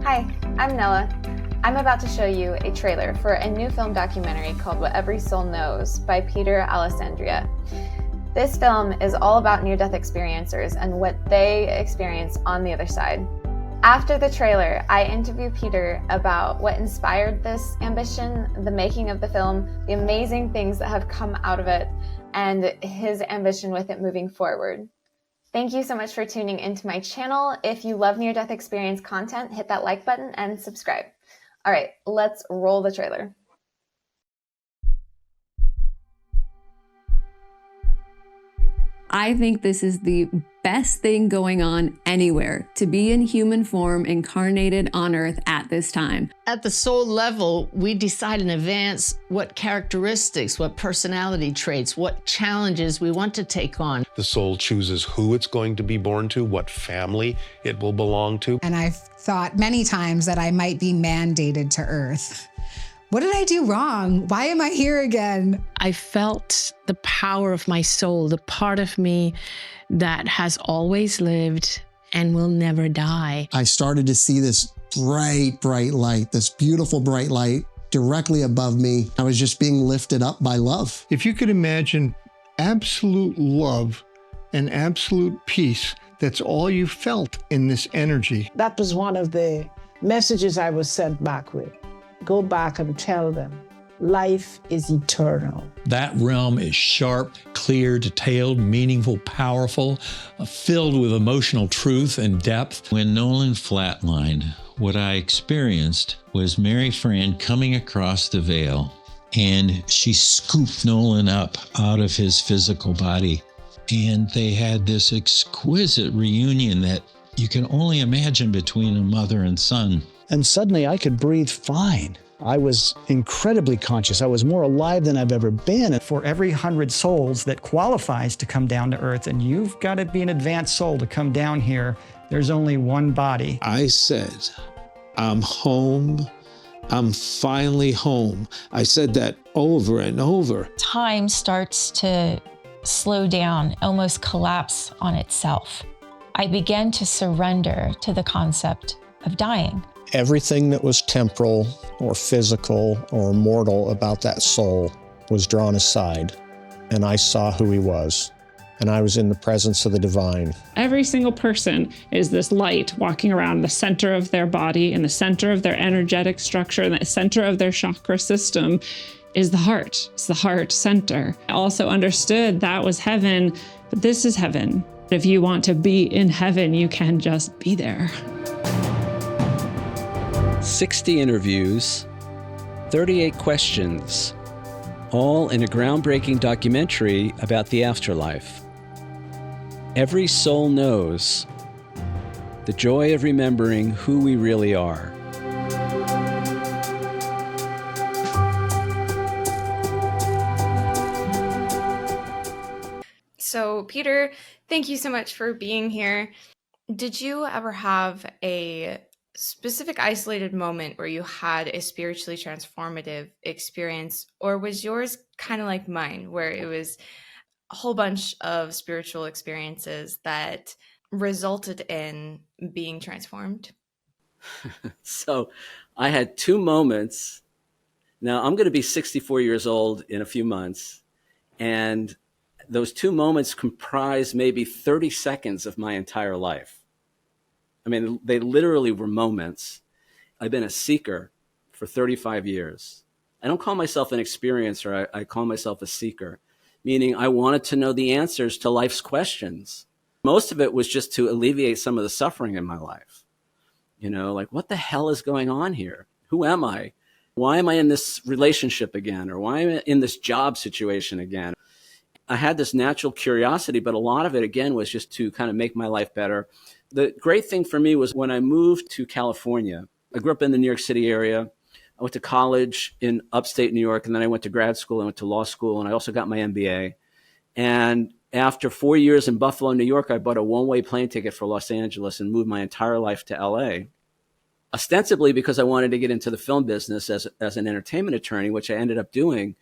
Hi, I'm Nella. I'm about to show you a trailer for a new film documentary called What Every Soul Knows by Peter Alessandria. This film is all about near-death experiencers and what they experience on the other side. After the trailer, I interview Peter about what inspired this ambition, the making of the film, the amazing things that have come out of it, and his ambition with it moving forward. Thank you so much for tuning into my channel. If you love near-death experience content, hit that like button and subscribe. All right, let's roll the trailer. I think this is the best thing going on anywhere, to be in human form incarnated on Earth at this time. At the soul level, we decide in advance what characteristics, what personality traits, what challenges we want to take on. The soul chooses who it's going to be born to, what family it will belong to. And I've thought many times that I might be mandated to Earth. What did I do wrong? Why am I here again? I felt the power of my soul, the part of me that has always lived and will never die. I started to see this bright light, this beautiful bright light directly above me. I was just being lifted up by love. If you could imagine absolute love and absolute peace, that's all you felt in this energy. That was one of the messages I was sent back with. Go back and tell them, life is eternal. That realm is sharp, clear, detailed, meaningful, powerful, filled with emotional truth and depth. When Nolan flatlined, what I experienced was Mary Fran coming across the veil, and she scooped Nolan up out of his physical body. And they had this exquisite reunion that you can only imagine between a mother and son. And suddenly I could breathe fine. I was incredibly conscious. I was more alive than I've ever been. For every 100 souls that qualifies to come down to Earth, and you've got to be an advanced soul to come down here, there's only one body. I said, I'm home. I'm finally home. I said that over and over. Time starts to slow down, almost collapse on itself. I began to surrender to the concept of dying. Everything that was temporal or physical or mortal about that soul was drawn aside, and I saw who he was, and I was in the presence of the divine. Every single person is this light walking around the center of their body, in the center of their energetic structure, in the center of their chakra system is the heart. It's the heart center. I also understood that was heaven, but this is heaven. If you want to be in heaven, you can just be there. 60 interviews, 38 questions, all in a groundbreaking documentary about the afterlife. Every soul knows the joy of remembering who we really are. So, Peter, thank you so much for being here. Did you ever have a specific isolated moment where you had a spiritually transformative experience, or was yours kind of like mine, where it was a whole bunch of spiritual experiences that resulted in being transformed? So I had two moments. Now I'm going to be 64 years old in a few months, and those two moments comprise maybe 30 seconds of my entire life. I mean, they literally were moments. I've been a seeker for 35 years. I don't call myself an experiencer. I call myself a seeker, meaning I wanted to know the answers to life's questions. Most of it was just to alleviate some of the suffering in my life. You know, like, what the hell is going on here? Who am I? Why am I in this relationship again? Or why am I in this job situation again? I had this natural curiosity, but a lot of it, again, was just to kind of make my life better. The great thing for me was when I moved to California. I grew up in the New York City area. I went to college in upstate New York, and then I went to grad school. I went to law school, and I also got my MBA. And after 4 years in Buffalo, New York, I bought a one-way plane ticket for Los Angeles and moved my entire life to LA, ostensibly because I wanted to get into the film business as an entertainment attorney, which I ended up doing.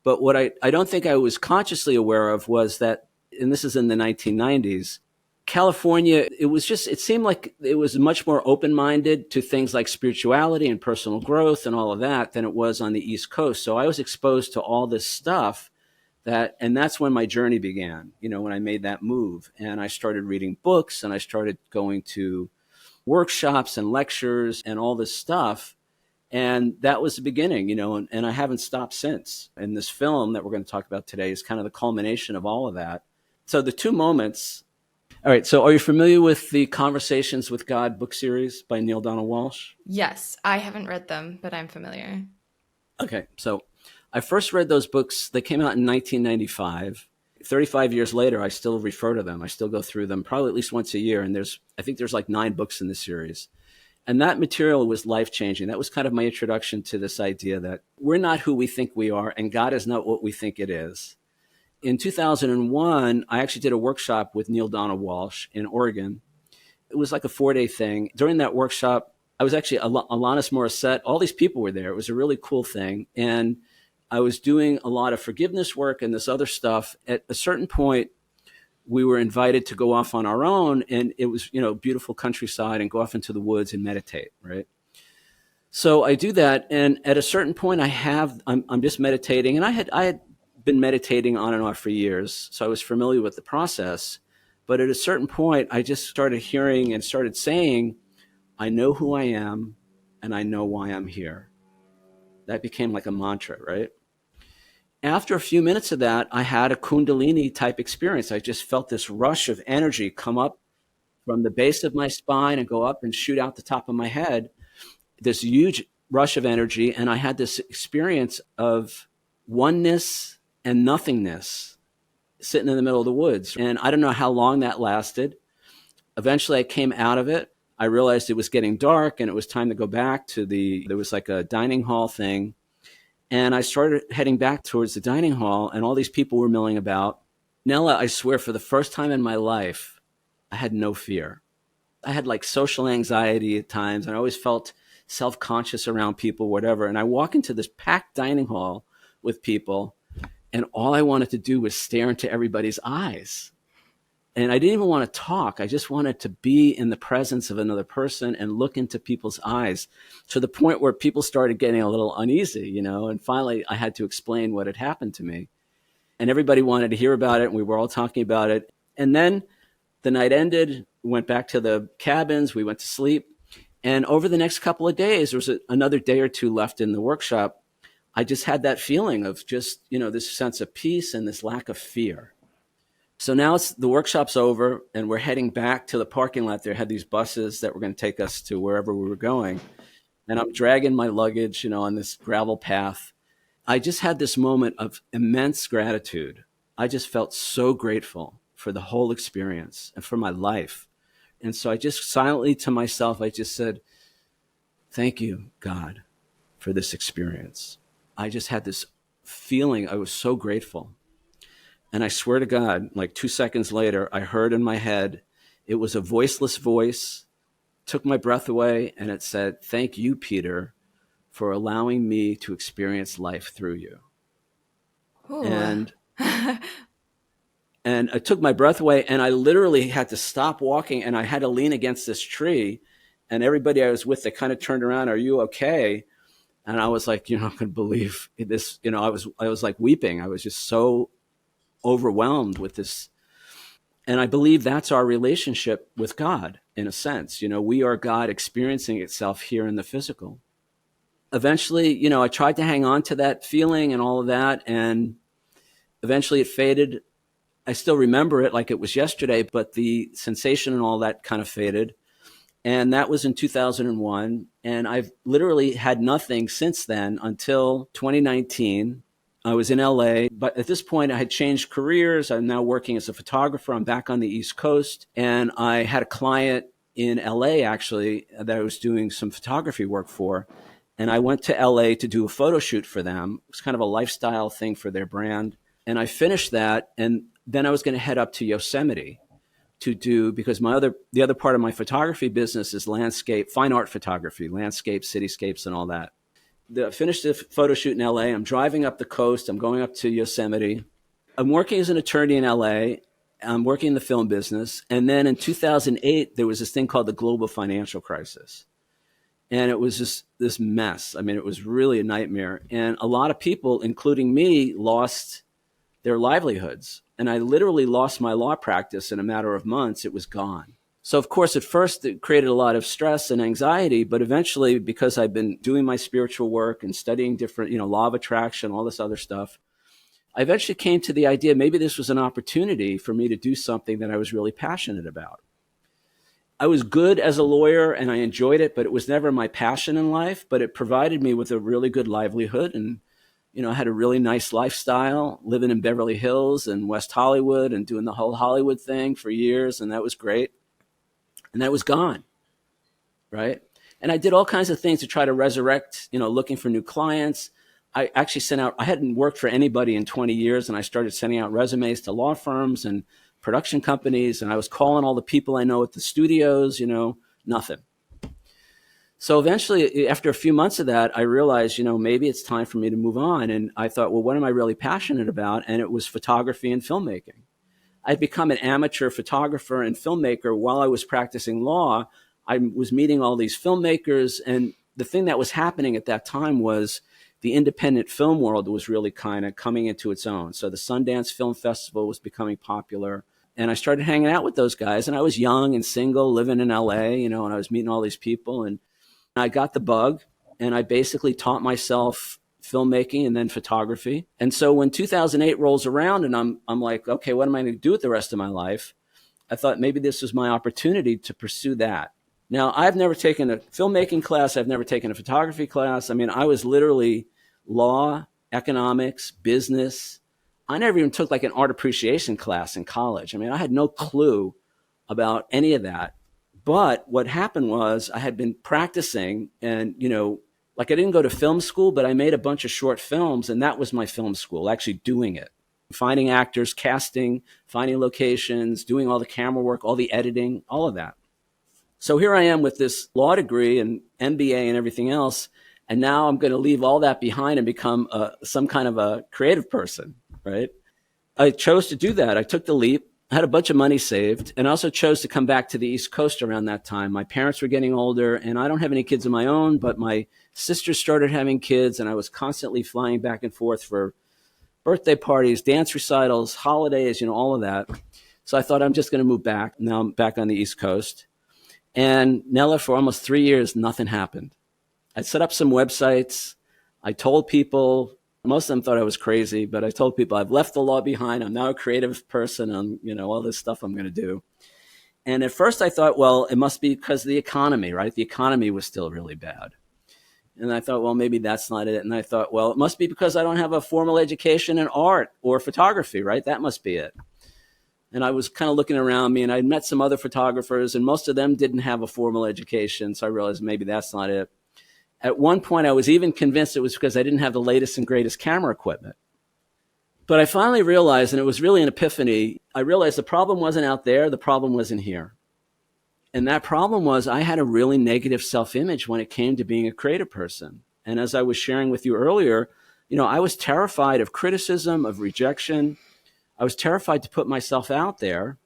But what I don't think I was consciously aware of was that, and this is in the 1990s, California, it seemed like it was much more open-minded to things like spirituality and personal growth and all of that than it was on the East Coast. So I was exposed to all this stuff and that's when my journey began, when I made that move. And I started reading books and I started going to workshops and lectures and all this stuff. And that was the beginning, and I haven't stopped since. And this film that we're going to talk about today is kind of the culmination of all of that. So the two moments. All right. So are you familiar with the Conversations with God book series by Neale Donald Walsch? Yes, I haven't read them, but I'm familiar. Okay. So I first read those books. They came out in 1995. 35 years later, I still refer to them. I still go through them probably at least once a year. And I think there's like 9 books in the series. And that material was life-changing. That was kind of my introduction to this idea that we're not who we think we are, and God is not what we think it is. In 2001, I actually did a workshop with Neale Donald Walsch in Oregon. It was like a 4-day thing. During that workshop, I was actually Alanis Morissette. All these people were there. It was a really cool thing. And I was doing a lot of forgiveness work and this other stuff. At a certain point, we were invited to go off on our own, and it was, beautiful countryside, and go off into the woods and meditate, right? So I do that, and at a certain point I'm just meditating, and I had been meditating on and off for years, so I was familiar with the process. But at a certain point, I just started hearing and started saying, I know who I am, and I know why I'm here. That became like a mantra, right? After a few minutes of that, I had a Kundalini type experience. I just felt this rush of energy come up from the base of my spine and go up and shoot out the top of my head, this huge rush of energy. And I had this experience of oneness and nothingness sitting in the middle of the woods. And I don't know how long that lasted. Eventually I came out of it. I realized it was getting dark and it was time to go back to there was like a dining hall thing. And I started heading back towards the dining hall, and all these people were milling about. Nella, I swear, for the first time in my life, I had no fear. I had like social anxiety at times, and I always felt self-conscious around people, whatever. And I walk into this packed dining hall with people, and all I wanted to do was stare into everybody's eyes. And I didn't even want to talk. I just wanted to be in the presence of another person and look into people's eyes, to the point where people started getting a little uneasy, and finally I had to explain what had happened to me. And everybody wanted to hear about it, and we were all talking about it. And then the night ended, we went back to the cabins, we went to sleep. And over the next couple of days, there was another day or two left in the workshop. I just had that feeling of just, this sense of peace and this lack of fear. So now the workshop's over, and we're heading back to the parking lot. There had these buses that were going to take us to wherever we were going. And I'm dragging my luggage, on this gravel path. I just had this moment of immense gratitude. I just felt so grateful for the whole experience and for my life. And so I just silently to myself, I just said, thank you, God, for this experience. I just had this feeling. I was so grateful. And I swear to God, like 2 seconds later, I heard in my head, it was a voiceless voice, took my breath away, and it said, thank you, Peter, for allowing me to experience life through you. Ooh. And I took my breath away, and I literally had to stop walking, and I had to lean against this tree. And everybody I was with, they kind of turned around, are you okay? And I was like, you're not going to believe this. I was like weeping. I was just so overwhelmed with this. And I believe that's our relationship with God, in a sense. We are God experiencing itself here in the physical. Eventually, I tried to hang on to that feeling and all of that, and eventually it faded. I still remember it like it was yesterday, but the sensation and all that kind of faded. And that was in 2001. And I've literally had nothing since then until 2019. I was in LA, but at this point I had changed careers. I'm now working as a photographer. I'm back on the East Coast. And I had a client in LA, actually, that I was doing some photography work for. And I went to LA to do a photo shoot for them. It was kind of a lifestyle thing for their brand. And I finished that. And then I was going to head up to Yosemite to do, because the other part of my photography business is landscape, fine art photography, landscapes, cityscapes, and all that. I finished the photo shoot in LA. I'm driving up the coast. I'm going up to Yosemite. I'm working as an attorney in LA. I'm working in the film business. And then in 2008, there was this thing called the global financial crisis. And it was just this mess. I mean, it was really a nightmare. And a lot of people, including me, lost their livelihoods. And I literally lost my law practice in a matter of months. It was gone. So, of course, at first, it created a lot of stress and anxiety. But eventually, because I've been doing my spiritual work and studying different, law of attraction, all this other stuff, I eventually came to the idea maybe this was an opportunity for me to do something that I was really passionate about. I was good as a lawyer and I enjoyed it, but it was never my passion in life, but it provided me with a really good livelihood. And, I had a really nice lifestyle, living in Beverly Hills and West Hollywood and doing the whole Hollywood thing for years. And that was great. And that was gone, right? And I did all kinds of things to try to resurrect, looking for new clients. I actually I hadn't worked for anybody in 20 years, and I started sending out resumes to law firms and production companies, and I was calling all the people I know at the studios, nothing. So eventually, after a few months of that, I realized, maybe it's time for me to move on. And I thought, well, what am I really passionate about? And it was photography and filmmaking. I'd become an amateur photographer and filmmaker while I was practicing law. I was meeting all these filmmakers, and the thing that was happening at that time was the independent film world was really kind of coming into its own. So the Sundance Film Festival was becoming popular. And I started hanging out with those guys. And I was young and single, living in LA, and I was meeting all these people. And I got the bug, and I basically taught myself filmmaking and then photography. And so when 2008 rolls around and I'm like, okay, what am I going to do with the rest of my life? I thought maybe this was my opportunity to pursue that. Now, I've never taken a filmmaking class. I've never taken a photography class. I mean, I was literally law, economics, business. I never even took like an art appreciation class in college. I mean, I had no clue about any of that. But what happened was I had been practicing and, like I didn't go to film school, but I made a bunch of short films, and that was my film school, actually doing it. Finding actors, casting, finding locations, doing all the camera work, all the editing, all of that. So here I am with this law degree and MBA and everything else. And now I'm going to leave all that behind and become some kind of a creative person, right? I chose to do that. I took the leap. I had a bunch of money saved, and I also chose to come back to the East Coast around that time. My parents were getting older, and I don't have any kids of my own, but my sisters started having kids, and I was constantly flying back and forth for birthday parties, dance recitals, holidays, all of that. So I thought I'm just going to move back. Now I'm back on the East Coast. And Nella, for almost 3 years, nothing happened. I set up some websites. I told people, most of them thought I was crazy, but I told people I've left the law behind. I'm now a creative person. I'm, all this stuff I'm going to do. And at first I thought, well, it must be because of the economy, right? The economy was still really bad. And I thought, well, maybe that's not it. And I thought, well, it must be because I don't have a formal education in art or photography, right? That must be it. And I was kind of looking around me, and I'd met some other photographers, and most of them didn't have a formal education. So I realized maybe that's not it. At one point, I was even convinced it was because I didn't have the latest and greatest camera equipment. But I finally realized, and it was really an epiphany, I realized the problem wasn't out there, the problem was in here. And that problem was I had a really negative self-image when it came to being a creative person. And as I was sharing with you earlier, I was terrified of criticism, of rejection. I was terrified to put myself out there.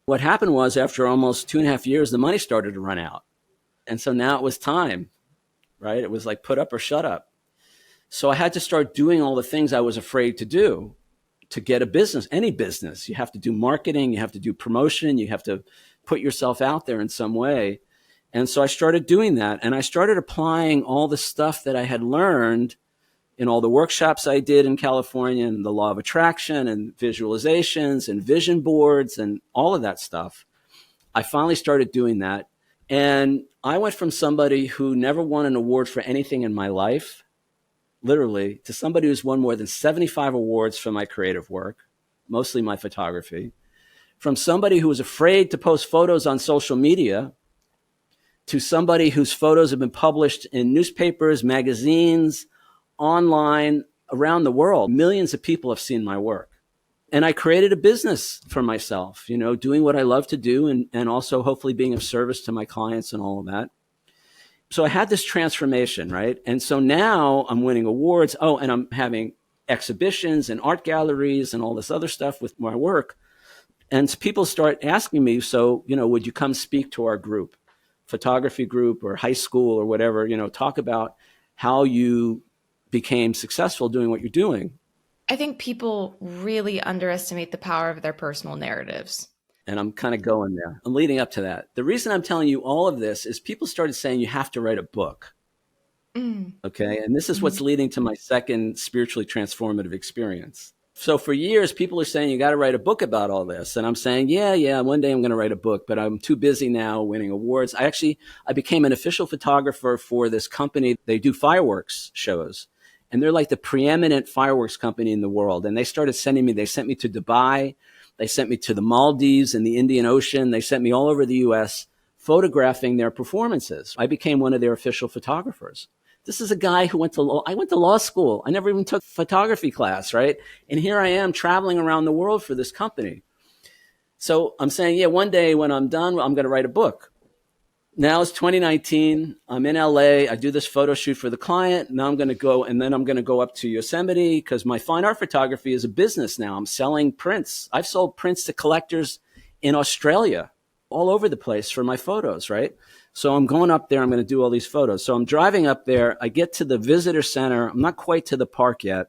What happened was after almost 2.5 years, the money started to run out. And so now it was time, right? It was like put up or shut up. So I had to start doing all the things I was afraid to do to get a business, any business. You have to do marketing, you have to do promotion, you have to put yourself out there in some way. And so I started doing that, and I started applying all the stuff that I had learned in all the workshops I did in California, and the law of attraction and visualizations and vision boards and all of that stuff. I finally started doing that. And I went from somebody who never won an award for anything in my life, literally, to somebody who's won more than 75 awards for my creative work, mostly my photography, from somebody who was afraid to post photos on social media to somebody whose photos have been published in newspapers, magazines, online, around the world. Millions of people have seen my work. And I created a business for myself, doing what I love to do, and also hopefully being of service to my clients and all of that. So I had this transformation, right? And so now I'm winning awards. Oh, and I'm having exhibitions and art galleries and all this other stuff with my work. And people start asking me, so, would you come speak to our group, photography group or high school or whatever, talk about how you became successful doing what you're doing. I think people really underestimate the power of their personal narratives. And I'm kind of going there. I'm leading up to that. The reason I'm telling you all of this is people started saying you have to write a book. Okay. And this is what's leading to my second spiritually transformative experience. So for years, people are saying you got to write a book about all this. And I'm saying, yeah, one day I'm going to write a book, but I'm too busy now winning awards. I became an official photographer for this company. They do fireworks shows. And they're like the preeminent fireworks company in the world. And they started sending me, they sent me to Dubai. They sent me to the Maldives and the Indian Ocean. They sent me all over the US photographing their performances. I became one of their official photographers. This is a guy who I went to law school. I never even took photography class, right? And here I am traveling around the world for this company. So I'm saying, yeah, one day when I'm done, I'm going to write a book. Now it's 2019. I'm in LA. I do this photo shoot for the client. Now I'm going to go, and then I'm going to go up to Yosemite because my fine art photography is a business now. I'm selling prints. I've sold prints to collectors in Australia, all over the place for my photos, right? So I'm going up there. I'm going to do all these photos. So I'm driving up there. I get to the visitor center. I'm not quite to the park yet.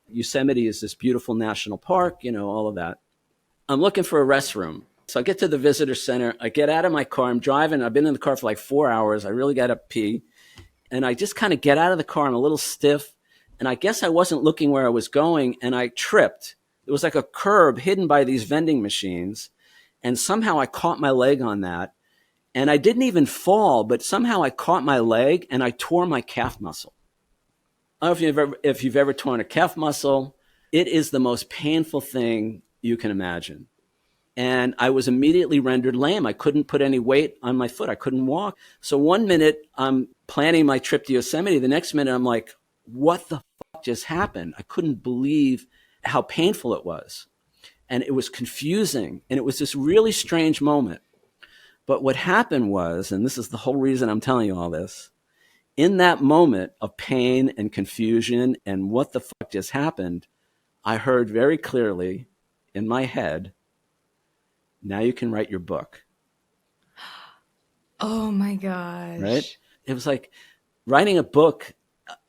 Yosemite is this beautiful national park, all of that. I'm looking for a restroom. So I get to the visitor center. I get out of my car. I'm driving. I've been in the car for like 4 hours. I really got to pee. And I just kind of get out of the car. I'm a little stiff. And I guess I wasn't looking where I was going. And I tripped. It was like a curb hidden by these vending machines. And somehow I caught my leg on that. And I didn't even fall, but somehow I caught my leg and I tore my calf muscle. I don't know if you've ever torn a calf muscle. It is the most painful thing you can imagine. And I was immediately rendered lame. I couldn't put any weight on my foot. I couldn't walk. So 1 minute I'm planning my trip to Yosemite. The next minute I'm like, what the fuck just happened? I couldn't believe how painful it was. And it was confusing. And it was this really strange moment. But what happened was, and this is the whole reason I'm telling you all this, in that moment of pain and confusion and what the fuck just happened, I heard very clearly in my head, now you can write your book. Oh my gosh. Right? It was like writing a book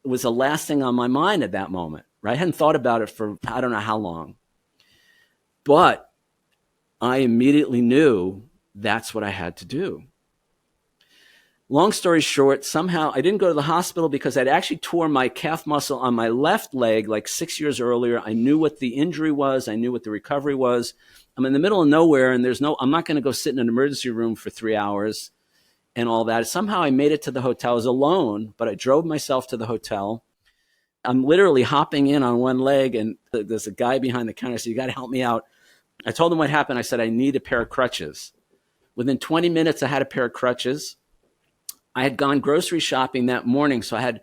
was the last thing on my mind at that moment, right? I hadn't thought about it for I don't know how long. But I immediately knew that's what I had to do. Long story short, somehow I didn't go to the hospital because I'd actually tore my calf muscle on my left leg like 6 years earlier. I knew what the injury was. I knew what the recovery was. I'm in the middle of nowhere and I'm not going to go sit in an emergency room for 3 hours and all that. Somehow I made it to the hotel. I was alone, but I drove myself to the hotel. I'm literally hopping in on one leg and there's a guy behind the counter. So you got to help me out. I told him what happened. I said, I need a pair of crutches. Within 20 minutes, I had a pair of crutches. I had gone grocery shopping that morning. So I had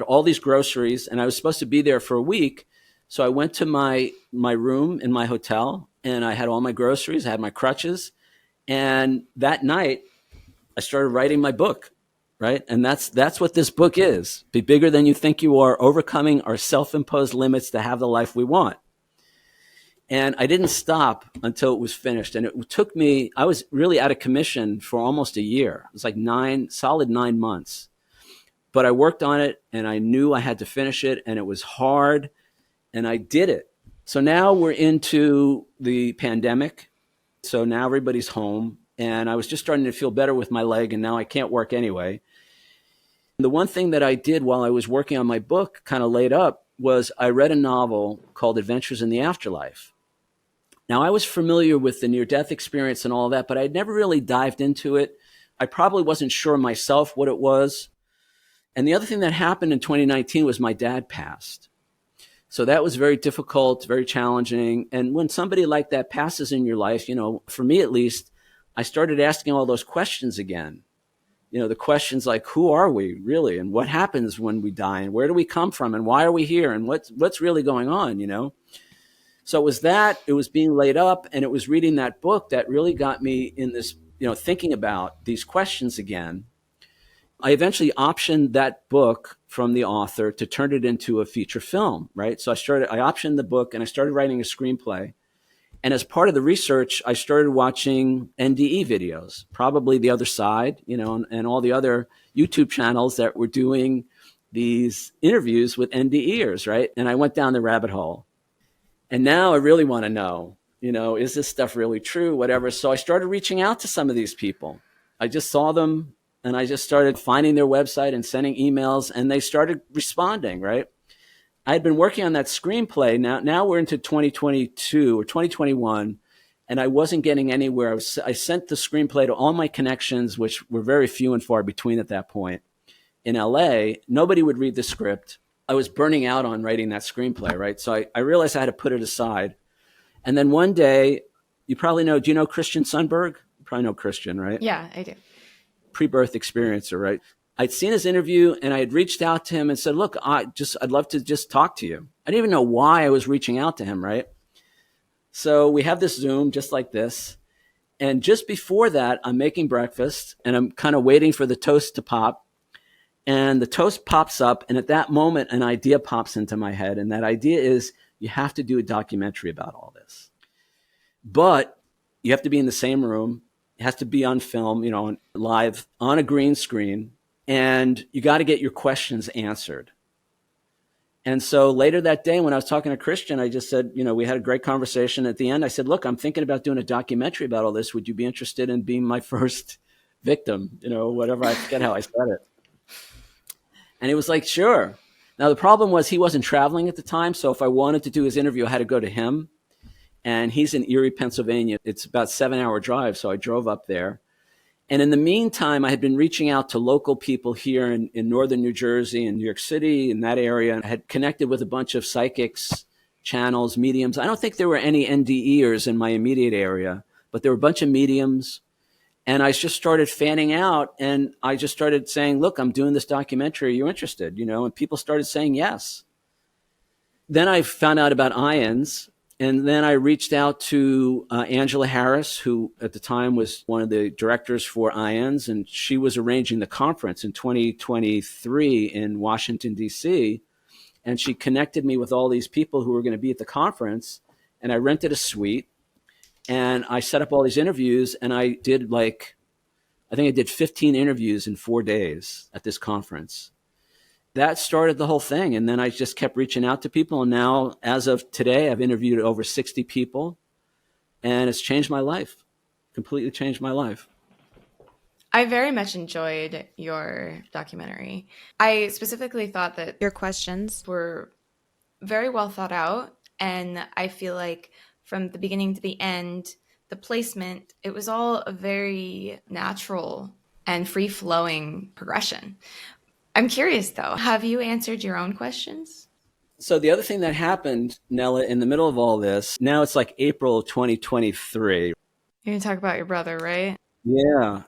all these groceries and I was supposed to be there for a week. So I went to my room in my hotel and I had all my groceries. I had my crutches. And that night I started writing my book, right? And that's what this book is. Be bigger than you think you are, overcoming our self-imposed limits to have the life we want. And I didn't stop until it was finished. And it took me, I was really out of commission for almost a year. It was like solid 9 months. But I worked on it and I knew I had to finish it and it was hard and I did it. So now we're into the pandemic. So now everybody's home and I was just starting to feel better with my leg and now I can't work anyway. The one thing that I did while I was working on my book, kind of laid up, was I read a novel called Adventures in the Afterlife. Now, I was familiar with the near-death experience and all that, but I'd never really dived into it. I probably wasn't sure myself what it was. And the other thing that happened in 2019 was my dad passed. So that was very difficult, very challenging. And when somebody like that passes in your life, for me at least, I started asking all those questions again. The questions like, who are we really? And what happens when we die? And where do we come from? And why are we here? And what's really going on, So it was that, it was being laid up, and it was reading that book that really got me in this, thinking about these questions again. I eventually optioned that book from the author to turn it into a feature film, right? So I optioned the book and I started writing a screenplay. And as part of the research, I started watching NDE videos, probably The Other Side, and all the other YouTube channels that were doing these interviews with NDEers, right? And I went down the rabbit hole. And now I really want to know, is this stuff really true, whatever. So I started reaching out to some of these people. I just saw them and I just started finding their website and sending emails, and they started responding, right? I had been working on that screenplay. Now we're into 2022 or 2021, and I wasn't getting anywhere. I sent the screenplay to all my connections, which were very few and far between at that point. In LA, nobody would read the script. I was burning out on writing that screenplay, right? So I realized I had to put it aside. And then one day, do you know Christian Sundberg? You probably know Christian, right? Yeah, I do. Pre-birth experiencer, right? I'd seen his interview and I had reached out to him and said, look, I'd love to just talk to you. I didn't even know why I was reaching out to him, right? So we have this Zoom just like this. And just before that, I'm making breakfast and I'm kind of waiting for the toast to pop. And the toast pops up. And at that moment, an idea pops into my head. And that idea is you have to do a documentary about all this. But you have to be in the same room. It has to be on film, live on a green screen. And you got to get your questions answered. And so later that day, when I was talking to Christian, I just said, we had a great conversation. At the end, I said, look, I'm thinking about doing a documentary about all this. Would you be interested in being my first victim? Whatever, I forget how I said it. And he was like, sure. Now, the problem was he wasn't traveling at the time. So if I wanted to do his interview, I had to go to him. And he's in Erie, Pennsylvania. It's about a 7-hour drive. So I drove up there. And in the meantime, I had been reaching out to local people here in northern New Jersey and New York City, in that area. I had connected with a bunch of psychics, channels, mediums. I don't think there were any NDEers in my immediate area, but there were a bunch of mediums. And I just started fanning out, and I just started saying, look, I'm doing this documentary. Are you interested? And people started saying yes. Then I found out about ions. And then I reached out to Angela Harris, who at the time was one of the directors for IONS, and she was arranging the conference in 2023 in Washington, D.C., and she connected me with all these people who were going to be at the conference, and I rented a suite, and I set up all these interviews, and I did I think I did 15 interviews in 4 days at this conference. That started the whole thing. And then I just kept reaching out to people. And now, as of today, I've interviewed over 60 people. And it's changed my life, completely changed my life. I very much enjoyed your documentary. I specifically thought that your questions were very well thought out. And I feel like from the beginning to the end, the placement, it was all a very natural and free-flowing progression. I'm curious, though, have you answered your own questions? So the other thing that happened, Nella, in the middle of all this, now it's like April 2023. You're going to talk about your brother, right? Yeah.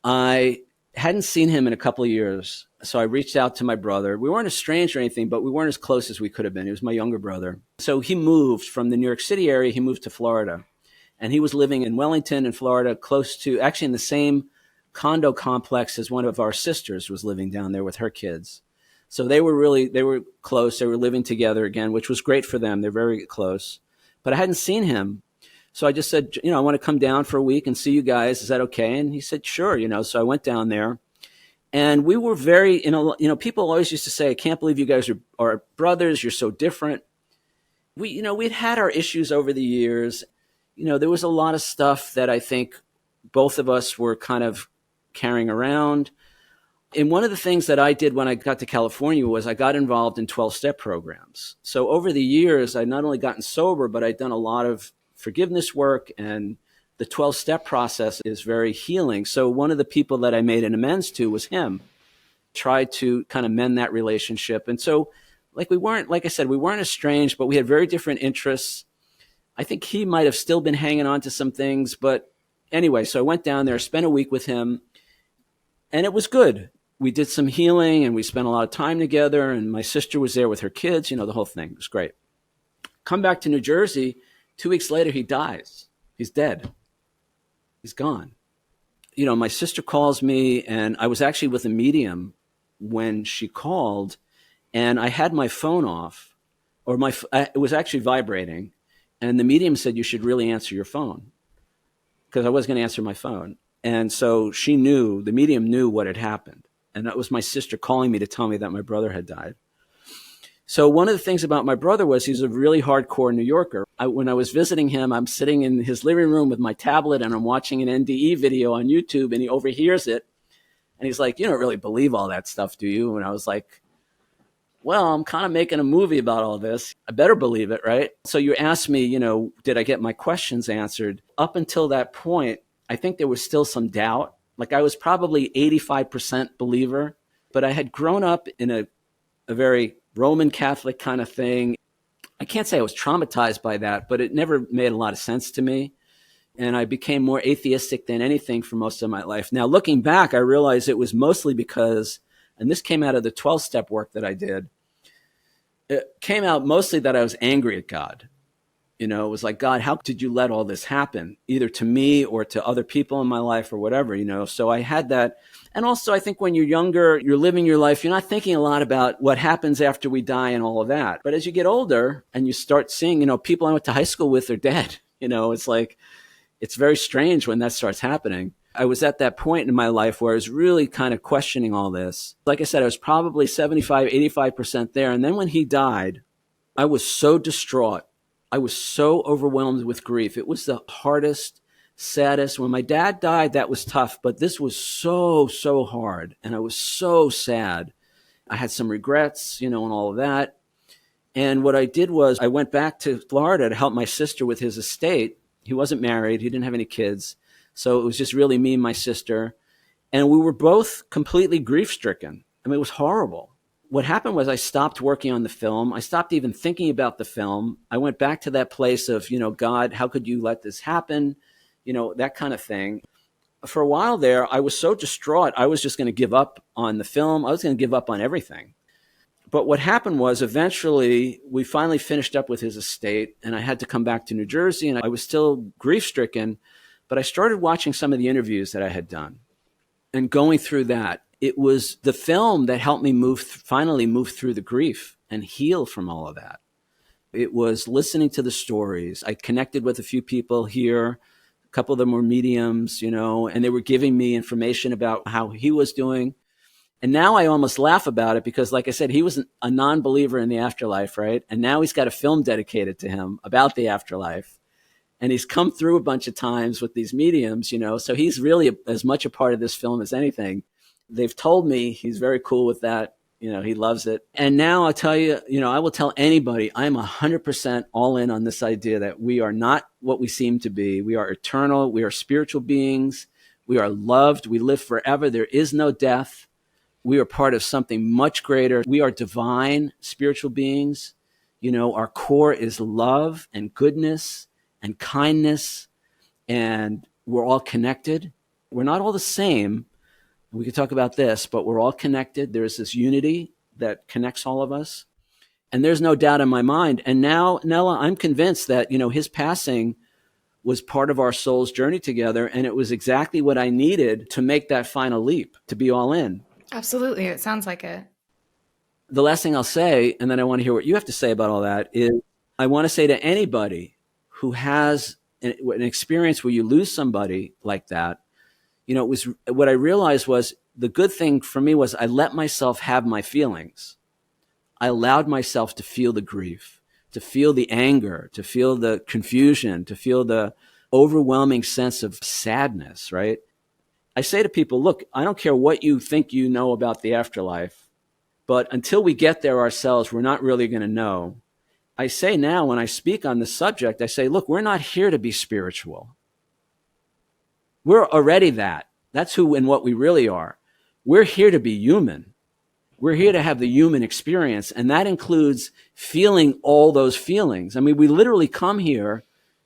I hadn't seen him in a couple of years. So I reached out to my brother. We weren't estranged or anything, but we weren't as close as we could have been. He was my younger brother. So he moved from the New York City area. He moved to Florida. And he was living in Wellington in Florida, close to, actually in the same condo complex as one of our sisters was living down there with her kids. So they were close. They were living together again, which was great for them. They're very close. But I hadn't seen him. So I just said, I want to come down for a week and see you guys. Is that okay? And he said, sure. So I went down there, and we were very, people always used to say, I can't believe you guys are brothers. You're so different. We'd had our issues over the years. There was a lot of stuff that I think both of us were kind of carrying around. And one of the things that I did when I got to California was I got involved in 12-step programs. So over the years, I'd not only gotten sober, but I'd done a lot of forgiveness work, and the 12-step process is very healing. So one of the people that I made an amends to was him. Tried to kind of mend that relationship. And so like I said, we weren't estranged, but we had very different interests. I think he might have still been hanging on to some things, but anyway, so I went down there, spent a week with him, and it was good. We did some healing, and we spent a lot of time together, and my sister was there with her kids, the whole thing. It was great. Come back to New Jersey, 2 weeks later, he dies. He's dead. He's gone. My sister calls me, and I was actually with a medium when she called, and I had my phone off, or it was actually vibrating, And the medium said, you should really answer your phone, because I was going to answer my phone. And so she knew, the medium knew what had happened. And that was my sister calling me to tell me that my brother had died. So one of the things about my brother was he's a really hardcore New Yorker. When I was visiting him, I'm sitting in his living room with my tablet and I'm watching an NDE video on YouTube, and he overhears it. And he's like, you don't really believe all that stuff, do you? And I was like, well, I'm kind of making a movie about all this. I better believe it, right? So you asked me, did I get my questions answered? Up until that point, I think there was still some doubt. Like I was probably 85% believer, but I had grown up in a very Roman Catholic kind of thing. I can't say I was traumatized by that, but it never made a lot of sense to me. And I became more atheistic than anything for most of my life. Now, looking back, I realized it was mostly because, and this came out of the 12-step work that I did, it came out mostly that I was angry at God. It was like, God, how did you let all this happen, either to me or to other people in my life or whatever, So I had that. And also, I think when you're younger, you're living your life, you're not thinking a lot about what happens after we die and all of that. But as you get older and you start seeing, people I went to high school with are dead, it's like, it's very strange when that starts happening. I was at that point in my life where I was really kind of questioning all this. Like I said, I was probably 75, 85% there. And then when he died, I was so distraught. I was so overwhelmed with grief. It was the hardest, saddest. When my dad died, that was tough, but this was so, so hard. And I was so sad. I had some regrets, and all of that. And what I did was I went back to Florida to help my sister with his estate. He wasn't married. He didn't have any kids. So it was just really me and my sister. And we were both completely grief-stricken. I mean, it was horrible. What happened was I stopped working on the film. I stopped even thinking about the film. I went back to that place of, God, how could you let this happen? That kind of thing. For a while there, I was so distraught, I was just going to give up on the film. I was going to give up on everything. But what happened was eventually we finally finished up with his estate, and I had to come back to New Jersey, and I was still grief-stricken. But I started watching some of the interviews that I had done and going through that. It was the film that helped me finally move through the grief and heal from all of that. It was listening to the stories. I connected with a few people here. A couple of them were mediums, and they were giving me information about how he was doing. And now I almost laugh about it because, like I said, he was a non-believer in the afterlife, right? And now he's got a film dedicated to him about the afterlife. And he's come through a bunch of times with these mediums, so he's really as much a part of this film as anything. They've told me he's very cool with that. He loves it. And now I'll tell you, I will tell anybody, I'm 100% all in on this idea that we are not what we seem to be. We are eternal. We are spiritual beings. We are loved. We live forever. There is no death. We are part of something much greater. We are divine spiritual beings. Our core is love and goodness and kindness, and we're all connected. We're not all the same. We could talk about this, but we're all connected. There's this unity that connects all of us. And there's no doubt in my mind. And now, Nella, I'm convinced that, his passing was part of our soul's journey together. And it was exactly what I needed to make that final leap, to be all in. Absolutely. It sounds like it. The last thing I'll say, and then I want to hear what you have to say about all that, is I want to say to anybody who has an experience where you lose somebody like that, it was what I realized was the good thing for me was I let myself have my feelings. I allowed myself to feel the grief, to feel the anger, to feel the confusion, to feel the overwhelming sense of sadness, right? I say to people, look, I don't care what you think you know about the afterlife, but until we get there ourselves, we're not really going to know. I say now when I speak on this subject, I say, look, we're not here to be spiritual. We're already that. That's who and what we really are. We're here to be human. We're here to have the human experience, and that includes feeling all those feelings. I mean, we literally come here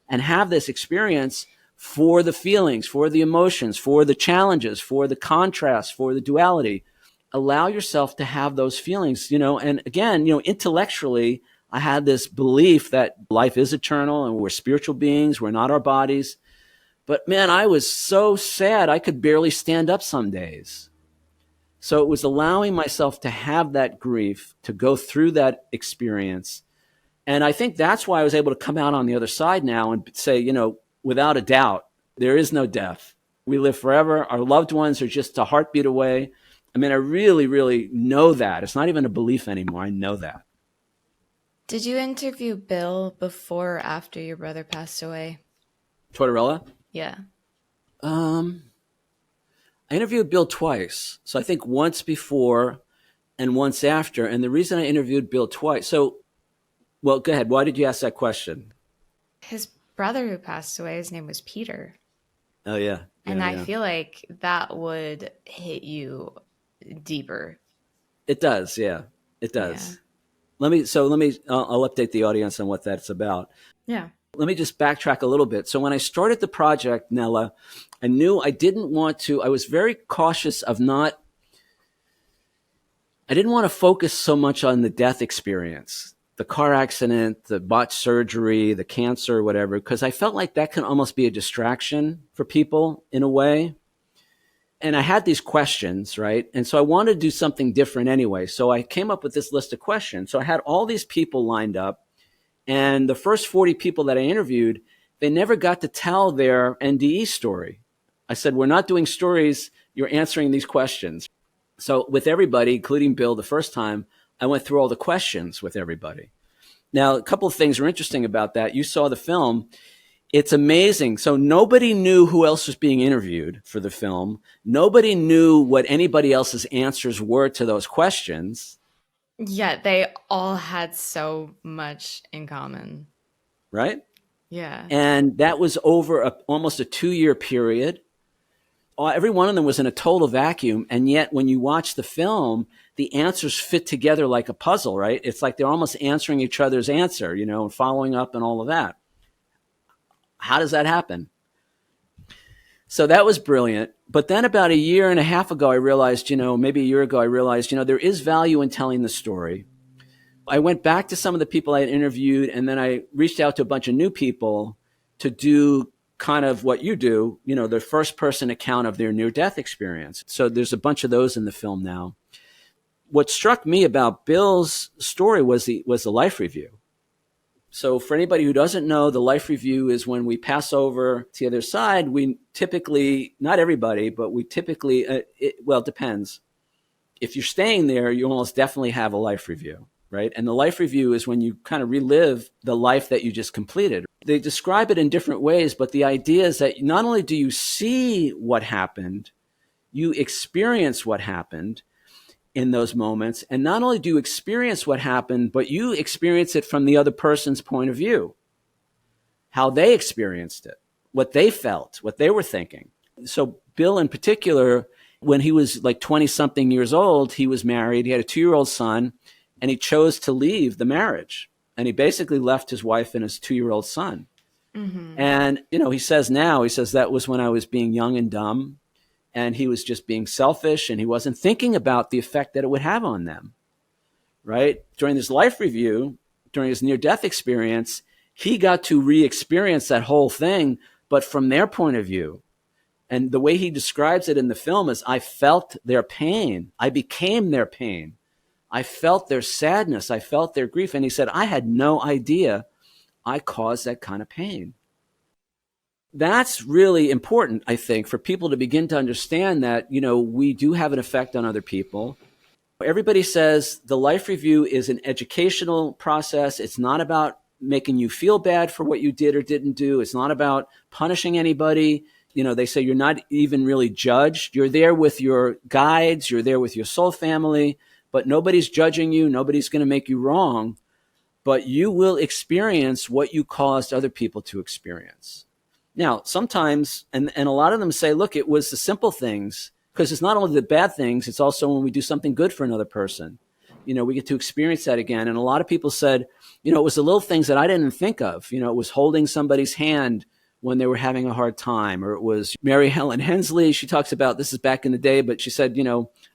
and have this experience for the feelings, for the emotions, for the challenges, for the contrast, for the duality. Allow yourself to have those feelings, and again, intellectually, I had this belief that life is eternal and we're spiritual beings. We're not our bodies. But man, I was so sad. I could barely stand up some days. So it was allowing myself to have that grief, to go through that experience. And I think that's why I was able to come out on the other side now and say, you know, without a doubt, there is no death. We live forever. Our loved ones are just a heartbeat away. I mean, I really, really know that. It's not even a belief anymore. I know that. Did you interview Bill before or after your brother passed away? Tortorella? Yeah. I interviewed Bill twice. So I think once before and once after. And the reason I interviewed Bill twice, so, well, go ahead. Why did you ask that question? His brother who passed away, his name was Peter. Oh, yeah. And I feel like that would hit you deeper. It does. Yeah, it does. Yeah. I'll update the audience on what that's about. Yeah. Let me just backtrack a little bit. So when I started the project, Nella, I knew I didn't want to, I was very cautious of I didn't want to focus so much on the death experience, the car accident, the botched surgery, the cancer, whatever, because I felt like that can almost be a distraction for people in a way. And I had these questions, right? And so I wanted to do something different anyway. So I came up with this list of questions. So I had all these people lined up. And the first 40 people that I interviewed, they never got to tell their NDE story. I said, we're not doing stories. You're answering these questions. So with everybody, including Bill, the first time, I went through all the questions with everybody. Now, a couple of things are interesting about that. You saw the film. It's amazing. So nobody knew who else was being interviewed for the film. Nobody knew what anybody else's answers were to those questions. Yeah, they all had so much in common. Right? Yeah. And that was over almost a 2-year period. Every one of them was in a total vacuum. And yet when you watch the film, the answers fit together like a puzzle, right? It's like they're almost answering each other's answer, you know, and following up and all of that. How does that happen? So that was brilliant. But then about a year and a half ago, I realized, maybe a year ago, I realized, there is value in telling the story. I went back to some of the people I had interviewed, and then I reached out to a bunch of new people to do kind of what you do, their first person account of their near-death experience. So there's a bunch of those in the film now. What struck me about Bill's story was the life review. So for anybody who doesn't know, the life review is when we pass over to the other side. We typically, not everybody, but we typically, it depends. If you're staying there, you almost definitely have a life review, right? And the life review is when you kind of relive the life that you just completed. They describe it in different ways, but the idea is that not only do you see what happened, you experience what happened in those moments. And not only do you experience what happened, but you experience it from the other person's point of view, how they experienced it, what they felt, what they were thinking. So Bill in particular, when he was like 20 something years old, he was married, he had a 2-year-old son, and he chose to leave the marriage. And he basically left his wife and his 2-year-old son. Mm-hmm. And, he says that was when I was being young and dumb. And he was just being selfish, and he wasn't thinking about the effect that it would have on them, right? During this life review, during his near-death experience, he got to re-experience that whole thing, but from their point of view. And the way he describes it in the film is, I felt their pain. I became their pain. I felt their sadness. I felt their grief. And he said, I had no idea I caused that kind of pain. That's really important, I think, for people to begin to understand that, we do have an effect on other people. Everybody says the life review is an educational process. It's not about making you feel bad for what you did or didn't do. It's not about punishing anybody. They say you're not even really judged. You're there with your guides. You're there with your soul family, but nobody's judging you. Nobody's going to make you wrong, but you will experience what you caused other people to experience. Now, sometimes, and a lot of them say, look, it was the simple things, because it's not only the bad things, it's also when we do something good for another person. We get to experience that again. And a lot of people said, it was the little things that I didn't think of. It was holding somebody's hand when they were having a hard time, or it was Mary Helen Hensley. She talks about, this is back in the day, but she said,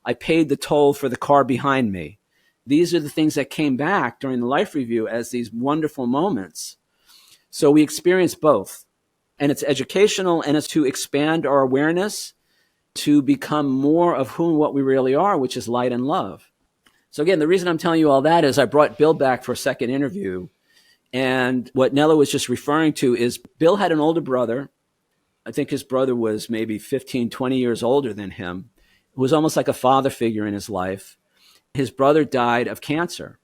I paid the toll for the car behind me. These are the things that came back during the life review as these wonderful moments. So we experience both. And it's educational, and it's to expand our awareness to become more of who and what we really are, which is light and love. So again, the reason I'm telling you all that is I brought Bill back for a second interview And what Nella was just referring to is Bill had an older brother. I think his brother was maybe 15, 20 years older than him. It was almost like a father figure in his life. His brother died of cancer.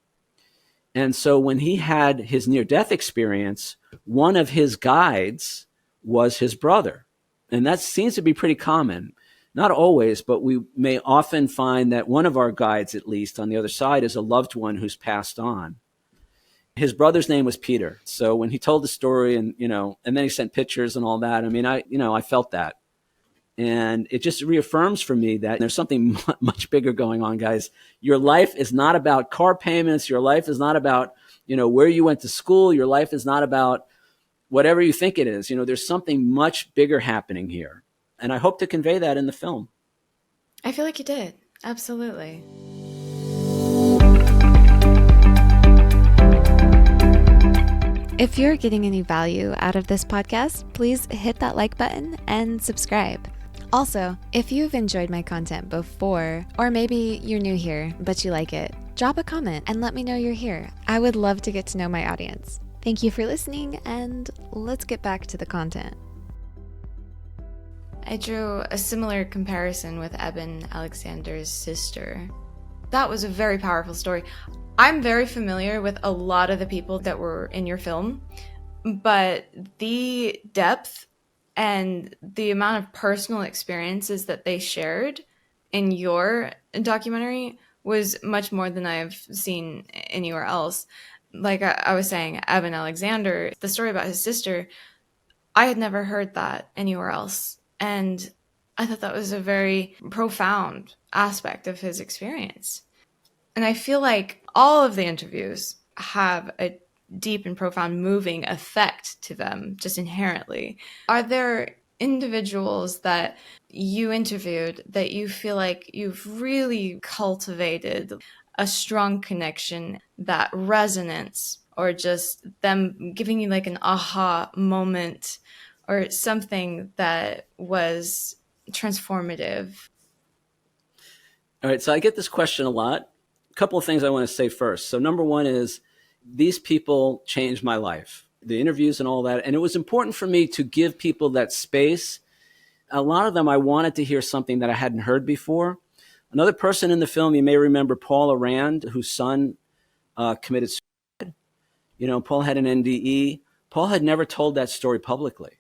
And so when he had his near-death experience, one of his guides was his brother. And that seems to be pretty common. Not always, but we may often find that one of our guides, at least on the other side, is a loved one who's passed on. His brother's name was Peter. So when he told the story and then he sent pictures and all that, I mean, I felt that. And it just reaffirms for me that there's something much bigger going on, guys. Your life is not about car payments. Your life is not about, where you went to school. Your life is not about whatever you think it is. There's something much bigger happening here. And I hope to convey that in the film. I feel like you did. Absolutely. If you're getting any value out of this podcast, please hit that like button and subscribe. Also, if you've enjoyed my content before, or maybe you're new here, but you like it, drop a comment and let me know you're here. I would love to get to know my audience. Thank you for listening, and let's get back to the content. I drew a similar comparison with Eben Alexander's sister. That was a very powerful story. I'm very familiar with a lot of the people that were in your film, but the depth and the amount of personal experiences that they shared in your documentary was much more than I've seen anywhere else. Like I was saying, Eben Alexander, the story about his sister, I had never heard that anywhere else. And I thought that was a very profound aspect of his experience. And I feel like all of the interviews have a deep and profound moving effect to them just inherently. Are there individuals that you interviewed that you feel like you've really cultivated a strong connection, that resonance, or just them giving you like an aha moment or something that was transformative? All right, so I get this question a lot. A couple of things I want to say first. So number one is these people changed my life, the interviews and all that. And it was important for me to give people that space. A lot of them, I wanted to hear something that I hadn't heard before. Another person in the film, you may remember Paula Rand, whose son committed suicide. Paul had an NDE. Paul had never told that story publicly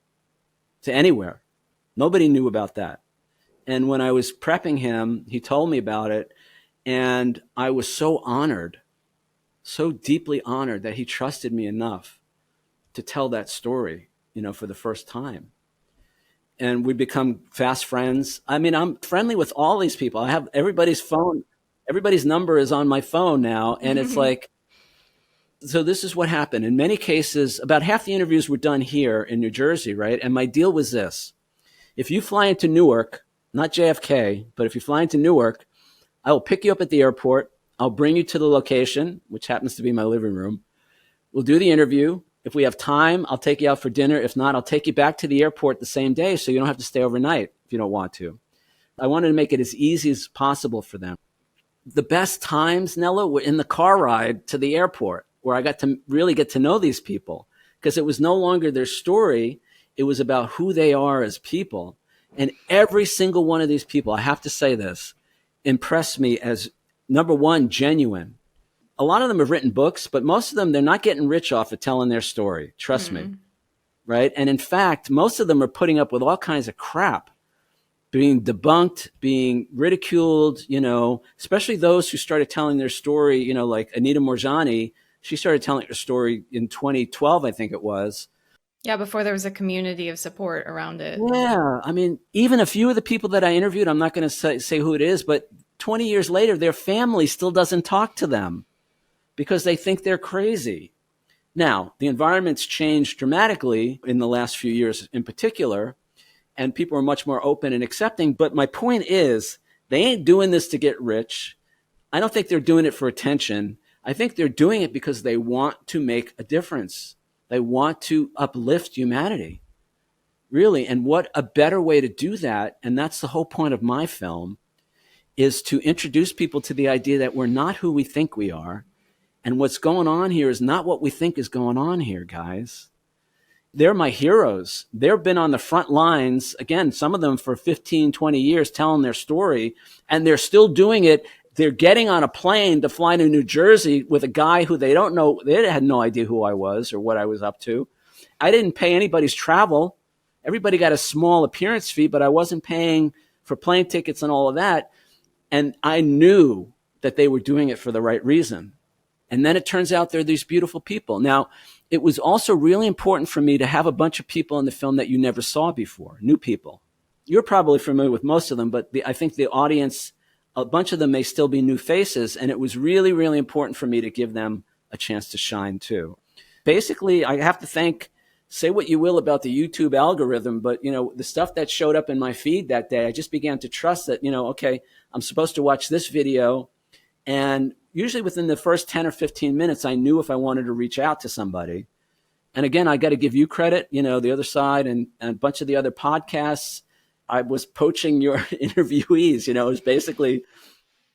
to anywhere. Nobody knew about that. And when I was prepping him, he told me about it. And I was so honored, so deeply honored that he trusted me enough to tell that story, for the first time. And we become fast friends. I mean, I'm friendly with all these people. I have everybody's phone, everybody's number is on my phone now. And it's like, so this is what happened. In many cases, about half the interviews were done here in New Jersey, right? And my deal was this. If you fly into Newark, not JFK, but if you fly into Newark, I will pick you up at the airport. I'll bring you to the location, which happens to be my living room. We'll do the interview. If we have time, I'll take you out for dinner. If not, I'll take you back to the airport the same day so you don't have to stay overnight if you don't want to. I wanted to make it as easy as possible for them. The best times, Nella, were in the car ride to the airport, where I got to really get to know these people, because it was no longer their story. It was about who they are as people. And every single one of these people, I have to say this, impressed me as, number one, genuine. A lot of them have written books, but most of them, they're not getting rich off of telling their story. Trust me. Right? And in fact, most of them are putting up with all kinds of crap, being debunked, being ridiculed, especially those who started telling their story, like Anita Moorjani. She started telling her story in 2012, I think it was. Yeah, before there was a community of support around it. Yeah. I mean, even a few of the people that I interviewed, I'm not going to say who it is, but 20 years later, their family still doesn't talk to them because they think they're crazy. Now, the environment's changed dramatically in the last few years in particular, and people are much more open and accepting. But my point is, they ain't doing this to get rich. I don't think they're doing it for attention. I think they're doing it because they want to make a difference. They want to uplift humanity, really. And what a better way to do that, and that's the whole point of my film, is to introduce people to the idea that we're not who we think we are, And what's going on here is not what we think is going on here, guys. They're my heroes. They've been on the front lines, again, some of them for 15, 20 years telling their story, and they're still doing it. They're getting on a plane to fly to New Jersey with a guy who they don't know. They had no idea who I was or what I was up to. I didn't pay anybody's travel. Everybody got a small appearance fee, but I wasn't paying for plane tickets and all of that. And I knew that they were doing it for the right reason. And then it turns out they're these beautiful people. Now, it was also really important for me to have a bunch of people in the film that you never saw before, new people. You're probably familiar with most of them, but I think the audience, a bunch of them may still be new faces. And it was really, really important for me to give them a chance to shine too. Basically, I have to say what you will about the YouTube algorithm, but the stuff that showed up in my feed that day, I just began to trust that, okay, I'm supposed to watch this video. And usually within the first 10 or 15 minutes, I knew if I wanted to reach out to somebody. And again, I got to give you credit, the other side and a bunch of the other podcasts. I was poaching your interviewees, it was basically,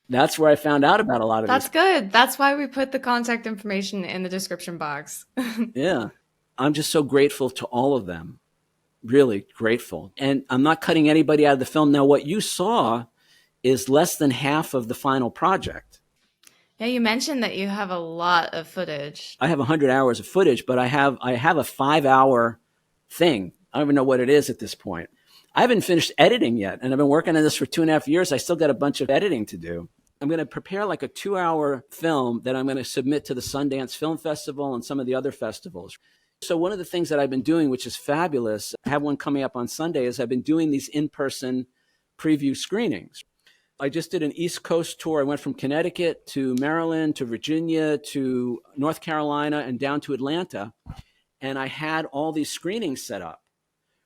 that's where I found out about a lot of That's good. That's why we put the contact information in the description box. Yeah. I'm just so grateful to all of them. Really grateful. And I'm not cutting anybody out of the film. Now, what you saw is less than half of the final project. Yeah, you mentioned that you have a lot of footage. I have 100 hours of footage, but I have a 5-hour thing. I don't even know what it is at this point. I haven't finished editing yet, and I've been working on this for 2.5 years. I still got a bunch of editing to do. I'm going to prepare like a 2-hour film that I'm going to submit to the Sundance Film Festival and some of the other festivals. So one of the things that I've been doing, which is fabulous, I have one coming up on Sunday, is I've been doing these in-person preview screenings. I just did an East Coast tour. I went from Connecticut to Maryland to Virginia to North Carolina and down to Atlanta. And I had all these screenings set up.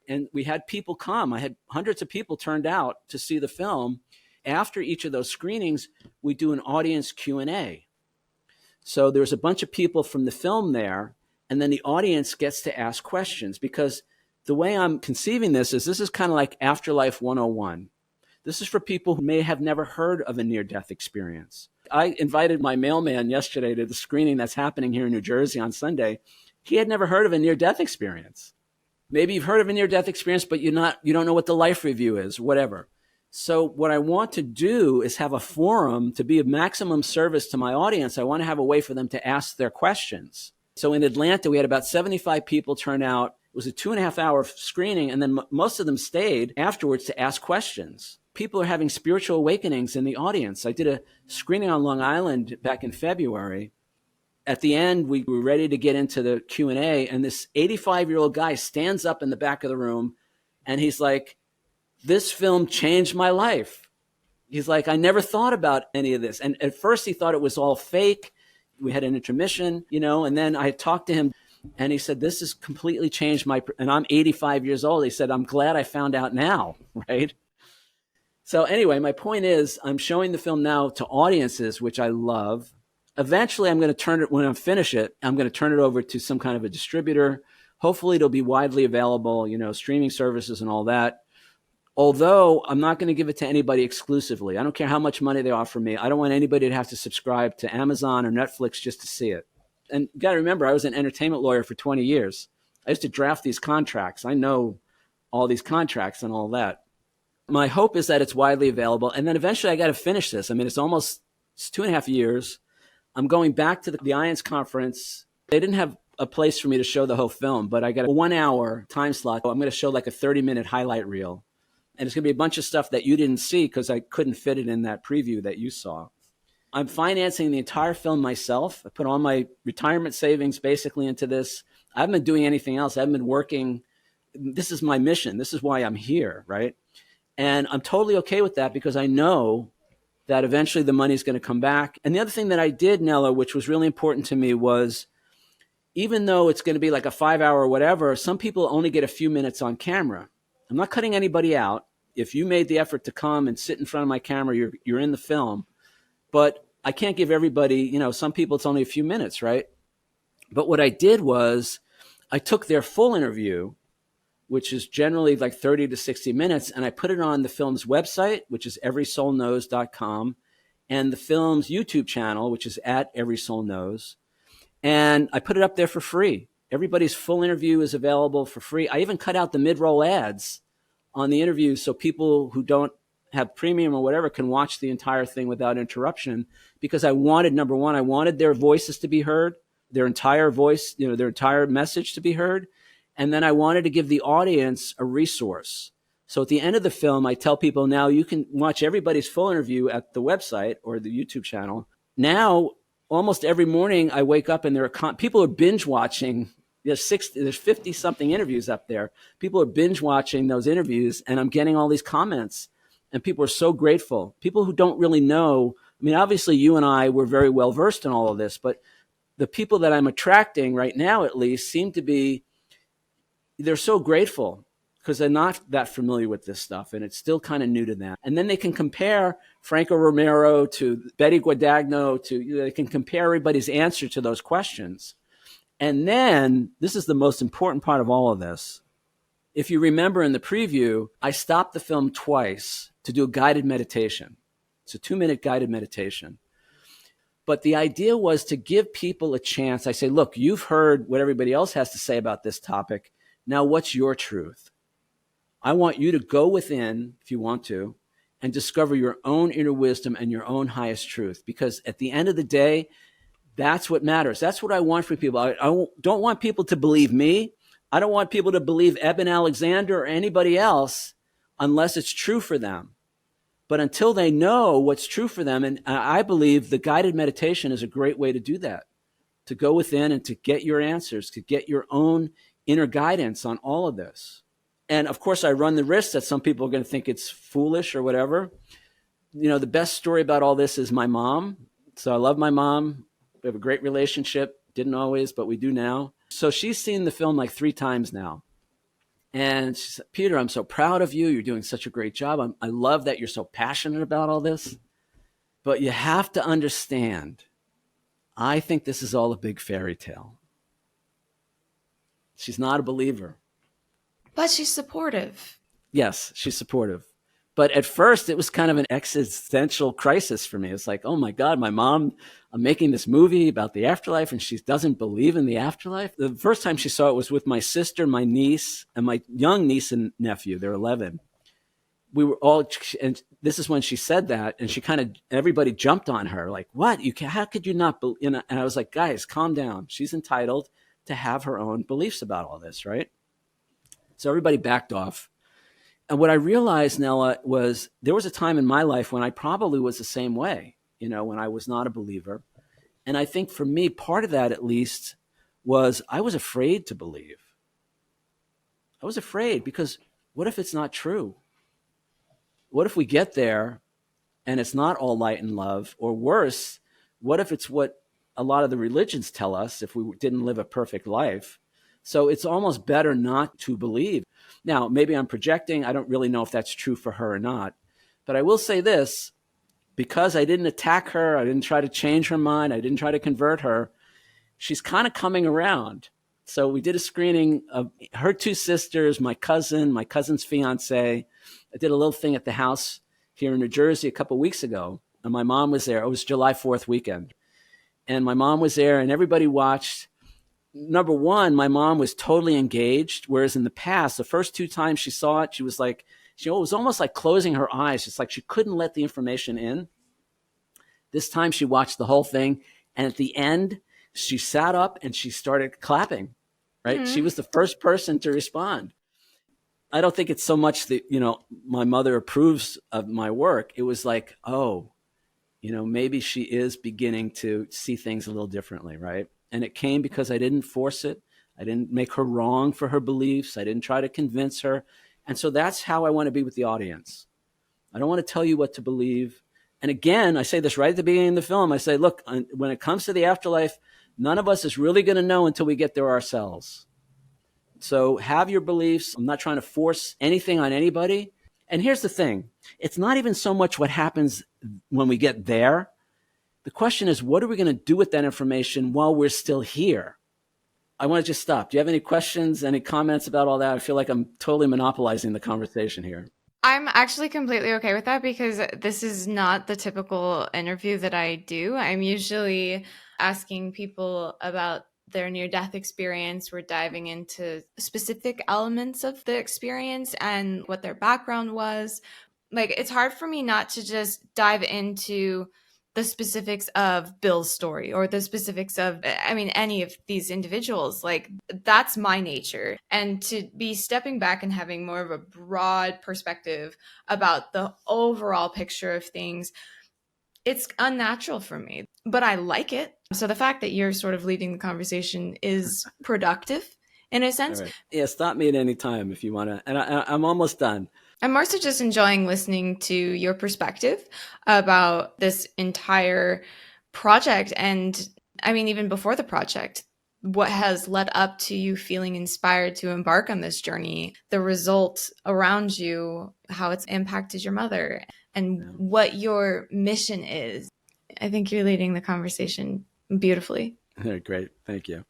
And we had people come. I had hundreds of people turned out to see the film. After each of those screenings, we do an audience Q&A. So there's a bunch of people from the film there, and then the audience gets to ask questions, because the way I'm conceiving this is kind of like Afterlife 101. This is for people who may have never heard of a near-death experience. I invited my mailman yesterday to the screening that's happening here in New Jersey on Sunday. He had never heard of a near-death experience. Maybe you've heard of a near-death experience, but you don't know what the life review is, whatever. So what I want to do is have a forum to be of maximum service to my audience. I want to have a way for them to ask their questions. So in Atlanta, we had about 75 people turn out. It was a 2.5-hour screening, and then most of them stayed afterwards to ask questions. People are having spiritual awakenings in the audience. I did a screening on Long Island back in February. At the end, we were ready to get into the Q&A, and this 85-year-old guy stands up in the back of the room, and he's like, "This film changed my life." He's like, "I never thought about any of this." And at first, he thought it was all fake. We had an intermission, and then I talked to him, and he said, "This has completely changed and I'm 85 years old." He said, "I'm glad I found out now," right? So anyway, my point is, I'm showing the film now to audiences, which I love. Eventually, I'm going to when I finish it, I'm going to turn it over to some kind of a distributor. Hopefully, it'll be widely available, streaming services and all that. Although I'm not going to give it to anybody exclusively. I don't care how much money they offer me. I don't want anybody to have to subscribe to Amazon or Netflix just to see it. And you got to remember, I was an entertainment lawyer for 20 years. I used to draft these contracts. I know all these contracts and all that. My hope is that it's widely available. And then eventually I got to finish this. I mean, it's 2.5 years. I'm going back to the IANS conference. They didn't have a place for me to show the whole film, but I got a 1-hour time slot. I'm going to show like a 30-minute highlight reel. And it's going to be a bunch of stuff that you didn't see because I couldn't fit it in that preview that you saw. I'm financing the entire film myself. I put all my retirement savings basically into this. I haven't been doing anything else. I haven't been working. This is my mission. This is why I'm here, right? And I'm totally okay with that because I know that eventually the money is going to come back. And the other thing that I did, Nella, which was really important to me, was even though it's going to be like a 5-hour or whatever, some people only get a few minutes on camera. I'm not cutting anybody out. If you made the effort to come and sit in front of my camera, you're in the film. But I can't give everybody, some people it's only a few minutes, right? But what I did was I took their full interview, which is generally like 30 to 60 minutes, and I put it on the film's website, which is everysoulknows.com. and the film's YouTube channel, which is at Every Soul Knows. And I put it up there for free. Everybody's full interview is available for free. I even cut out the mid-roll ads on the interview so people who don't have premium or whatever can watch the entire thing without interruption, because I wanted, number one, I wanted their voices to be heard, their entire voice, their entire message to be heard. And then I wanted to give the audience a resource. So at the end of the film, I tell people, now you can watch everybody's full interview at the website or the YouTube channel. Now, almost every morning I wake up and people are binge watching. There's 50 something interviews up there. People are binge watching those interviews, and I'm getting all these comments, and people are so grateful. People who don't really know. I mean, obviously you and I were very well versed in all of this, but the people that I'm attracting right now, at least, seem to be, they're so grateful because they're not that familiar with this stuff, and it's still kind of new to them. And then they can compare Franco Romero to Betty Guadagno they can compare everybody's answer to those questions. And then, this is the most important part of all of this. If you remember in the preview, I stopped the film twice to do a guided meditation. It's a 2-minute guided meditation. But the idea was to give people a chance. I say, look, you've heard what everybody else has to say about this topic. Now, what's your truth? I want you to go within, if you want to, and discover your own inner wisdom and your own highest truth. Because at the end of the day, that's what matters. That's what I want for people. I don't want people to believe me. I don't want people to believe Eben Alexander or anybody else unless it's true for them. But until they know what's true for them, and I believe the guided meditation is a great way to do that, to go within and to get your answers, to get your own inner guidance on all of this. And of course, I run the risk that some people are going to think it's foolish or whatever. The best story about all this is my mom. So I love my mom. We have a great relationship. Didn't always, but we do now. So she's seen the film like 3 times now. And she said, Peter, I'm so proud of you. You're doing such a great job. I love that you're so passionate about all this. But you have to understand, I think this is all a big fairy tale. She's not a believer. But she's supportive. Yes, she's supportive. But at first, it was kind of an existential crisis for me. It's like, oh my God, my mom, I'm making this movie about the afterlife and she doesn't believe in the afterlife. The first time she saw it was with my sister, my niece, and my young niece and nephew. They're 11. We were all, and this is when she said that, and she kind of, everybody jumped on her, like, what? How could you not believe? And I was like, guys, calm down. She's entitled to have her own beliefs about all this, right? So everybody backed off. And what I realized, Nella, was there was a time in my life when I probably was the same way, when I was not a believer. And I think for me, part of that at least was I was afraid to believe. I was afraid because what if it's not true? What if we get there and it's not all light and love? Or worse, what if it's what a lot of the religions tell us if we didn't live a perfect life? So it's almost better not to believe. Now, maybe I'm projecting. I don't really know if that's true for her or not. But I will say this, because I didn't attack her, I didn't try to change her mind, I didn't try to convert her, she's kind of coming around. So we did a screening of her 2 sisters, my cousin's fiance. I did a little thing at the house here in New Jersey a couple of weeks ago, and my mom was there. It was July 4th weekend. And my mom was there, and everybody watched. Number one, my mom was totally engaged, whereas in the past, the first 2 times she saw it, she was like, it was almost like closing her eyes. It's like she couldn't let the information in. This time she watched the whole thing, and at the end, she sat up and she started clapping, right? Mm-hmm. She was the first person to respond. I don't think it's so much that, my mother approves of my work. It was like, oh, maybe she is beginning to see things a little differently, right? And it came because I didn't force it. I didn't make her wrong for her beliefs. I didn't try to convince her. And so that's how I want to be with the audience. I don't want to tell you what to believe. And again, I say this right at the beginning of the film. I say, look, when it comes to the afterlife, none of us is really going to know until we get there ourselves. So have your beliefs. I'm not trying to force anything on anybody. And here's the thing. It's not even so much what happens when we get there. The question is, what are we going to do with that information while we're still here? I want to just stop. Do you have any questions, any comments about all that? I feel like I'm totally monopolizing the conversation here. I'm actually completely okay with that because this is not the typical interview that I do. I'm usually asking people about their near-death experience. We're diving into specific elements of the experience and what their background was. Like, it's hard for me not to just dive into the specifics of Bill's story or the specifics of, I mean, any of these individuals. Like, that's my nature. And to be stepping back and having more of a broad perspective about the overall picture of things, it's unnatural for me, but I like it. So the fact that you're sort of leading the conversation is productive in a sense. Right. Yeah, stop me at any time if you want to. And I'm almost done. I'm also just enjoying listening to your perspective about this entire project. And I mean, even before the project, what has led up to you feeling inspired to embark on this journey, the result around you, how it's impacted your mother, and what your mission is. I think you're leading the conversation beautifully. Great. Thank you.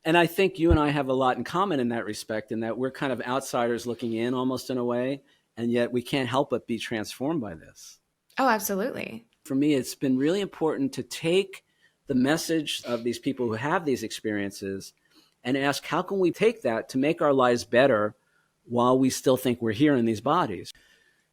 And I think you and I have a lot in common in that respect, in that we're kind of outsiders looking in almost in a way, and yet we can't help but be transformed by this. Oh, absolutely. For me, it's been really important to take the message of these people who have these experiences and ask, how can we take that to make our lives better while we still think we're here in these bodies?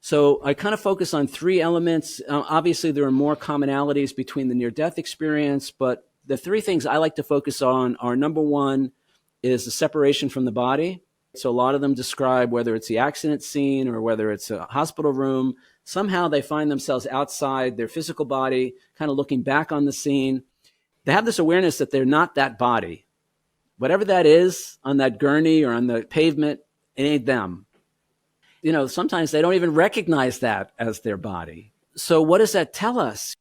So I kind of focus on three elements. Obviously, there are more commonalities between the near-death experience, but the three things I like to focus on are, number one, is the separation from the body. So a lot of them describe whether it's the accident scene or whether it's a hospital room, somehow they find themselves outside their physical body, kind of looking back on the scene. They have this awareness that they're not that body. Whatever that is on that gurney or on the pavement, it ain't them. You know, sometimes they don't even recognize that as their body. So what does that tell us?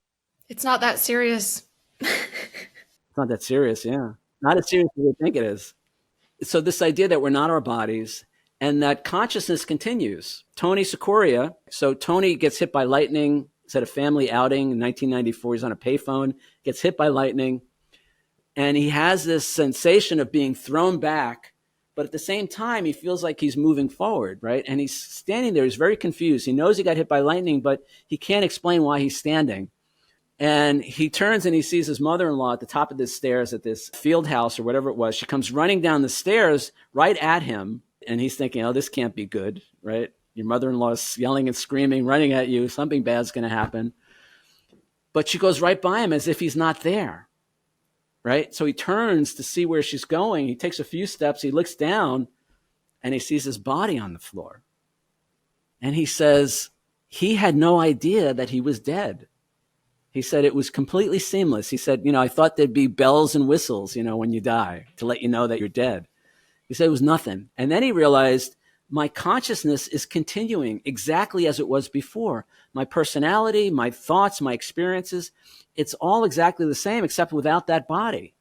It's not that serious. It's not that serious, yeah. Not as serious as we think it is. So this idea that we're not our bodies and that consciousness continues. Tony Sikoria, so Tony gets hit by lightning. It's at a family outing in 1994. He's on a payphone, gets hit by lightning. And he has this sensation of being thrown back. But at the same time, he feels like he's moving forward, right? And he's standing there. He's very confused. He knows he got hit by lightning, but he can't explain why he's standing. And he turns and he sees his mother-in-law at the top of the stairs at this field house or whatever it was. She comes running down the stairs right at him. And he's thinking, oh, this can't be good, right? Your mother-in-law is yelling and screaming, running at you. Something bad's going to happen. But she goes right by him as if he's not there, right? So he turns to see where she's going. He takes a few steps. He looks down and he sees his body on the floor. And he says he had no idea that he was dead. He said it was completely seamless. He said, I thought there'd be bells and whistles, when you die to let you know that you're dead. He said it was nothing. And then he realized my consciousness is continuing exactly as it was before. My personality, my thoughts, my experiences, it's all exactly the same except without that body.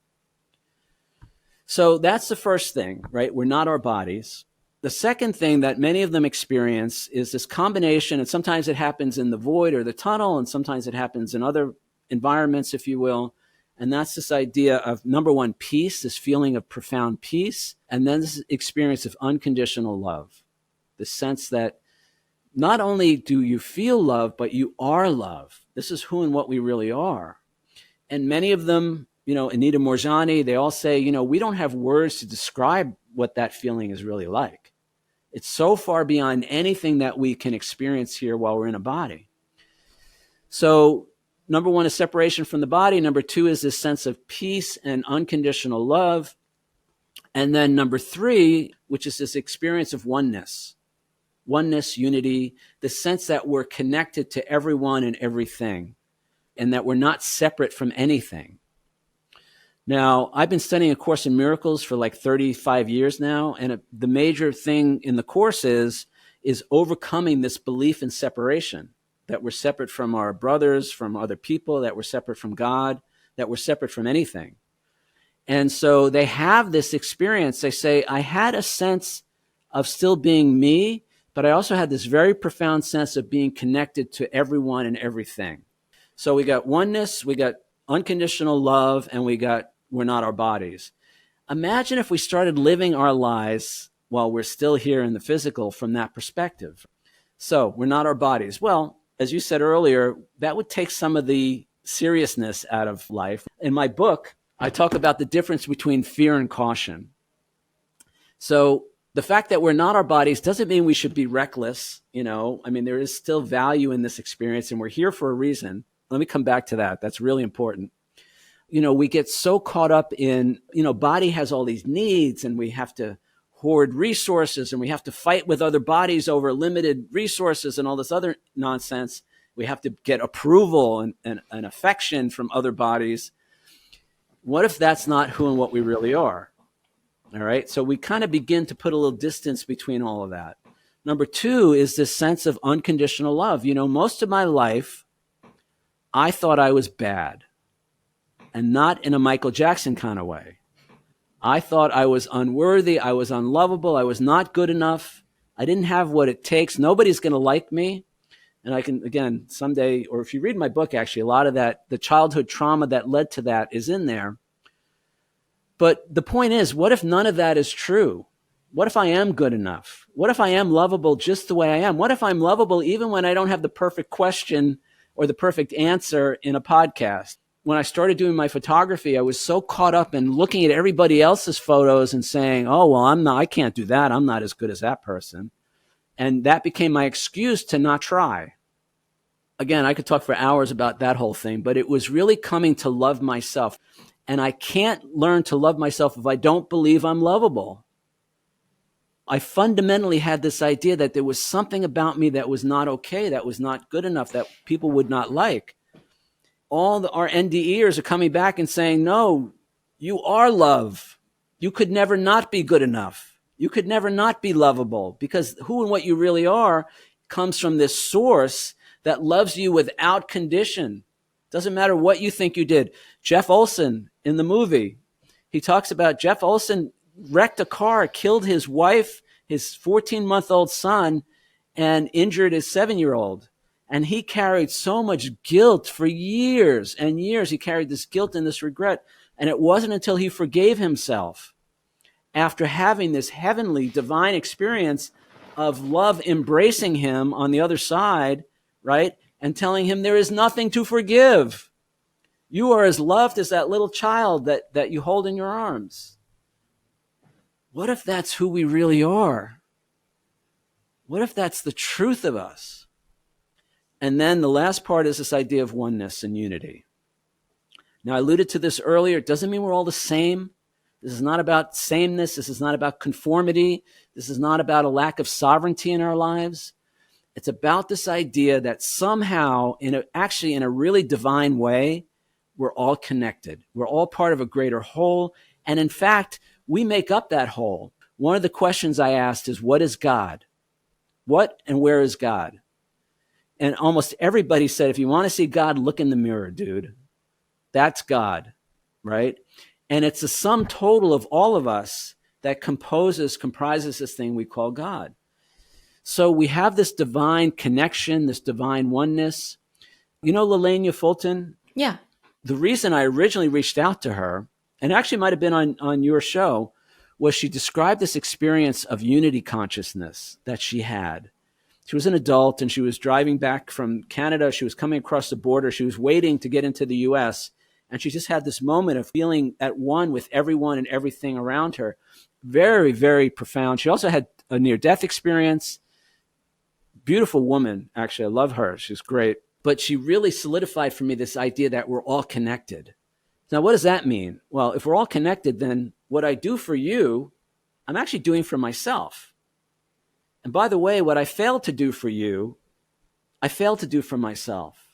So that's the first thing, right? We're not our bodies. The second thing that many of them experience is this combination, and sometimes it happens in the void or the tunnel, and sometimes it happens in other environments, if you will. And that's this idea of, number one, peace, this feeling of profound peace, and then this experience of unconditional love, the sense that not only do you feel love, but you are love. This is who and what we really are. And many of them, Anita Moorjani, they all say, we don't have words to describe what that feeling is really like. It's so far beyond anything that we can experience here while we're in a body. So number one is separation from the body. Number two is this sense of peace and unconditional love. And then number three, which is this experience of oneness, unity, the sense that we're connected to everyone and everything, and that we're not separate from anything. Now, I've been studying A Course in Miracles for like 35 years now, and the major thing in the Course is overcoming this belief in separation, that we're separate from our brothers, from other people, that we're separate from God, that we're separate from anything. And so they have this experience. They say, I had a sense of still being me, but I also had this very profound sense of being connected to everyone and everything. So we got oneness, we got unconditional love, and we're not our bodies. Imagine if we started living our lives while we're still here in the physical from that perspective. So we're not our bodies. Well, as you said earlier, that would take some of the seriousness out of life. In my book, I talk about the difference between fear and caution. So the fact that we're not our bodies doesn't mean we should be reckless. I mean, there is still value in this experience, and we're here for a reason. Let me come back to that. That's really important. We get so caught up in, body has all these needs, and we have to hoard resources, and we have to fight with other bodies over limited resources and all this other nonsense. We have to get approval and affection from other bodies. What if that's not who and what we really are? All right. So we kind of begin to put a little distance between all of that. Number two is this sense of unconditional love. Most of my life, I thought I was bad, and not in a Michael Jackson kind of way. I thought I was unworthy. I was unlovable. I was not good enough. I didn't have what it takes. Nobody's going to like me. And I can, again, someday, or if you read my book, actually, a lot of that, the childhood trauma that led to that is in there. But the point is, what if none of that is true? What if I am good enough? What if I am lovable just the way I am? What if I'm lovable even when I don't have the perfect question or the perfect answer in a podcast? When I started doing my photography, I was so caught up in looking at everybody else's photos and saying, oh, well, I can't do that. I'm not as good as that person. And that became my excuse to not try. Again, I could talk for hours about that whole thing, but it was really coming to love myself. And I can't learn to love myself if I don't believe I'm lovable. I fundamentally had this idea that there was something about me that was not okay, that was not good enough, that people would not like. Our NDEers are coming back and saying, no, you are love. You could never not be good enough. You could never not be lovable, because who and what you really are comes from this source that loves you without condition. Doesn't matter what you think you did. Jeff Olson in the movie, he talks about Jeff Olson wrecked a car, killed his wife, his 14-month-old son, and injured his 7-year-old. And he carried so much guilt for years and years. He carried this guilt and this regret. And it wasn't until he forgave himself after having this heavenly, divine experience of love embracing him on the other side, right? And telling him there is nothing to forgive. You are as loved as that little child that you hold in your arms. What if that's who we really are? What if that's the truth of us? And then the last part is this idea of oneness and unity. Now, I alluded to this earlier. It doesn't mean we're all the same. This is not about sameness. This is not about conformity. This is not about a lack of sovereignty in our lives. It's about this idea that somehow, actually in a really divine way, we're all connected. We're all part of a greater whole. And in fact, we make up that whole. One of the questions I asked is, what is God? What and where is God? And almost everybody said, if you want to see God, look in the mirror, dude. That's God, right? And it's the sum total of all of us that comprises this thing we call God. So we have this divine connection, this divine oneness. You know Lelania Fulton? Yeah. The reason I originally reached out to her, and actually might have been on your show, was she described this experience of unity consciousness that she had. She was an adult and she was driving back from Canada. She was coming across the border. She was waiting to get into the US. And she just had this moment of feeling at one with everyone and everything around her. Very, very profound. She also had a near-death experience. Beautiful woman, actually. I love her. She's great. But she really solidified for me this idea that we're all connected. Now, what does that mean? Well, if we're all connected, then what I do for you, I'm actually doing for myself. And by the way, what I failed to do for you, I failed to do for myself.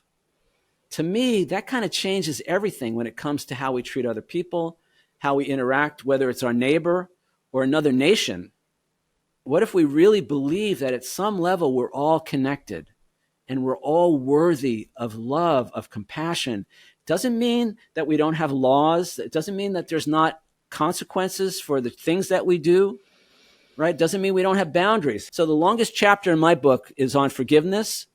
To me, that kind of changes everything when it comes to how we treat other people, how we interact, whether it's our neighbor or another nation. What if we really believe that at some level we're all connected and we're all worthy of love, of compassion? Doesn't mean that we don't have laws. It doesn't mean that there's not consequences for the things that we do. Right? Doesn't mean we don't have boundaries. So the longest chapter in my book is on forgiveness.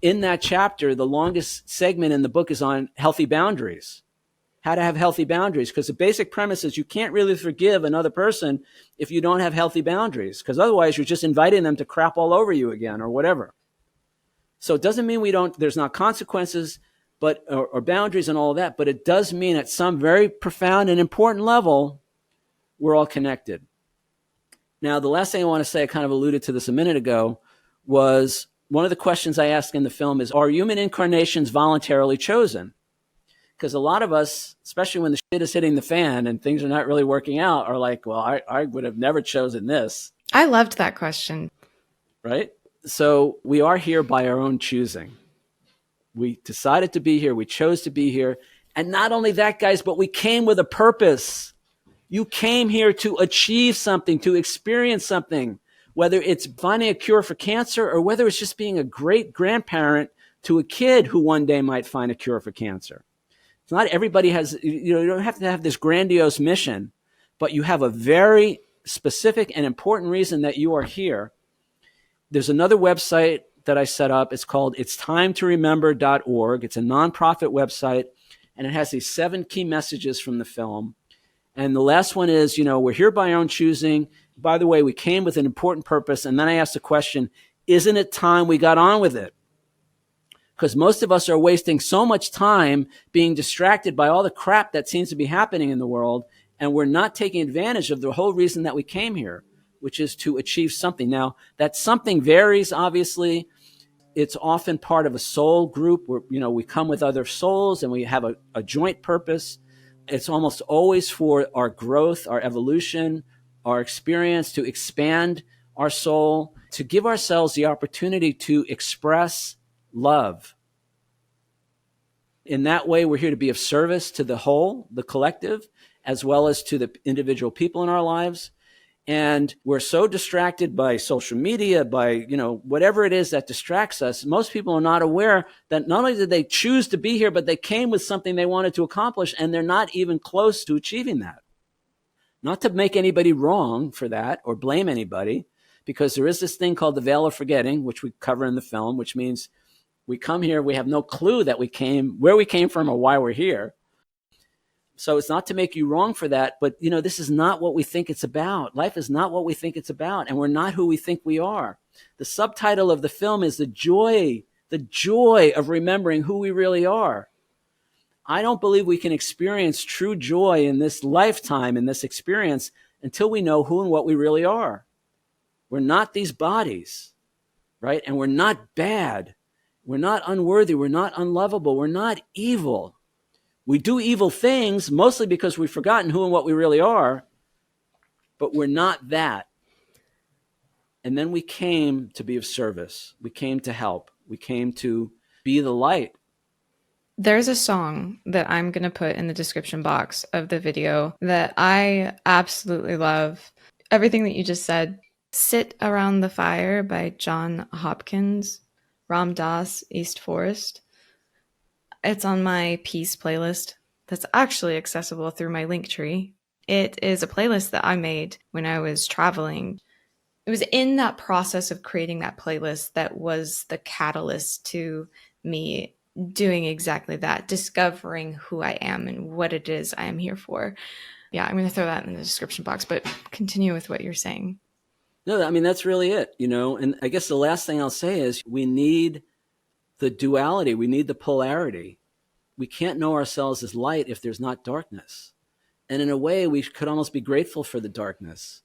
In that chapter, the longest segment in the book is on healthy boundaries. how to have healthy boundaries, because the basic premise is you can't really forgive another person if you don't have healthy boundaries, because otherwise you're just inviting them to crap all over you again or whatever. So it doesn't mean there's not consequences or boundaries and all of that, but it does mean at some very profound and important level, we're all connected. Now, the last thing I want to say, I kind of alluded to this a minute ago, was one of the questions I asked in the film is, are human incarnations voluntarily chosen? Because a lot of us, especially when the shit is hitting the fan and things are not really working out, are like, well, I would have never chosen this. I loved that question. Right? So we are here by our own choosing. We decided to be here. We chose to be here. And not only that, guys, but we came with a purpose. You came here to achieve something, to experience something, whether it's finding a cure for cancer or whether it's just being a great grandparent to a kid who one day might find a cure for cancer. It's not everybody has, you don't have to have this grandiose mission, but you have a very specific and important reason that you are here. There's another website that I set up. It's called itsTimeToRemember.org. It's a nonprofit website, and it has these 7 key messages from the film. And the last one is, we're here by our own choosing. By the way, we came with an important purpose. And then I asked the question, isn't it time we got on with it? Because most of us are wasting so much time being distracted by all the crap that seems to be happening in the world, and we're not taking advantage of the whole reason that we came here, which is to achieve something. Now, that something varies, obviously. It's often part of a soul group where, we come with other souls and we have a joint purpose. It's almost always for our growth, our evolution, our experience, to expand our soul, to give ourselves the opportunity to express love. In that way, we're here to be of service to the whole, the collective, as well as to the individual people in our lives. And we're so distracted by social media, by, whatever it is that distracts us. Most people are not aware that not only did they choose to be here, but they came with something they wanted to accomplish, and they're not even close to achieving that. Not to make anybody wrong for that or blame anybody, because there is this thing called the veil of forgetting, which we cover in the film, which means we come here, we have no clue that where we came from or why we're here. So it's not to make you wrong for that, but this is not what we think it's about. Life is not what we think it's about, and we're not who we think we are. The subtitle of the film is the joy of remembering who we really are. I don't believe we can experience true joy in this lifetime, in this experience, until we know who and what we really are. We're not these bodies, right? And we're not bad. We're not unworthy. We're not unlovable. We're not evil. We do evil things mostly because we've forgotten who and what we really are, but we're not that. And then we came to be of service. We came to help. We came to be the light. There's a song that I'm going to put in the description box of the video that I absolutely love. Everything that you just said. Sit Around the Fire by John Hopkins, Ram Dass, East Forest. It's on my Peace playlist that's actually accessible through my Linktree. It is a playlist that I made when I was traveling. It was in that process of creating that playlist that was the catalyst to me doing exactly that, discovering who I am and what it is I am here for. Yeah, I'm going to throw that in the description box, but continue with what you're saying. No, I mean, that's really it, and I guess the last thing I'll say is we need the duality. We need the polarity. We can't know ourselves as light if there's not darkness. And in a way, we could almost be grateful for the darkness,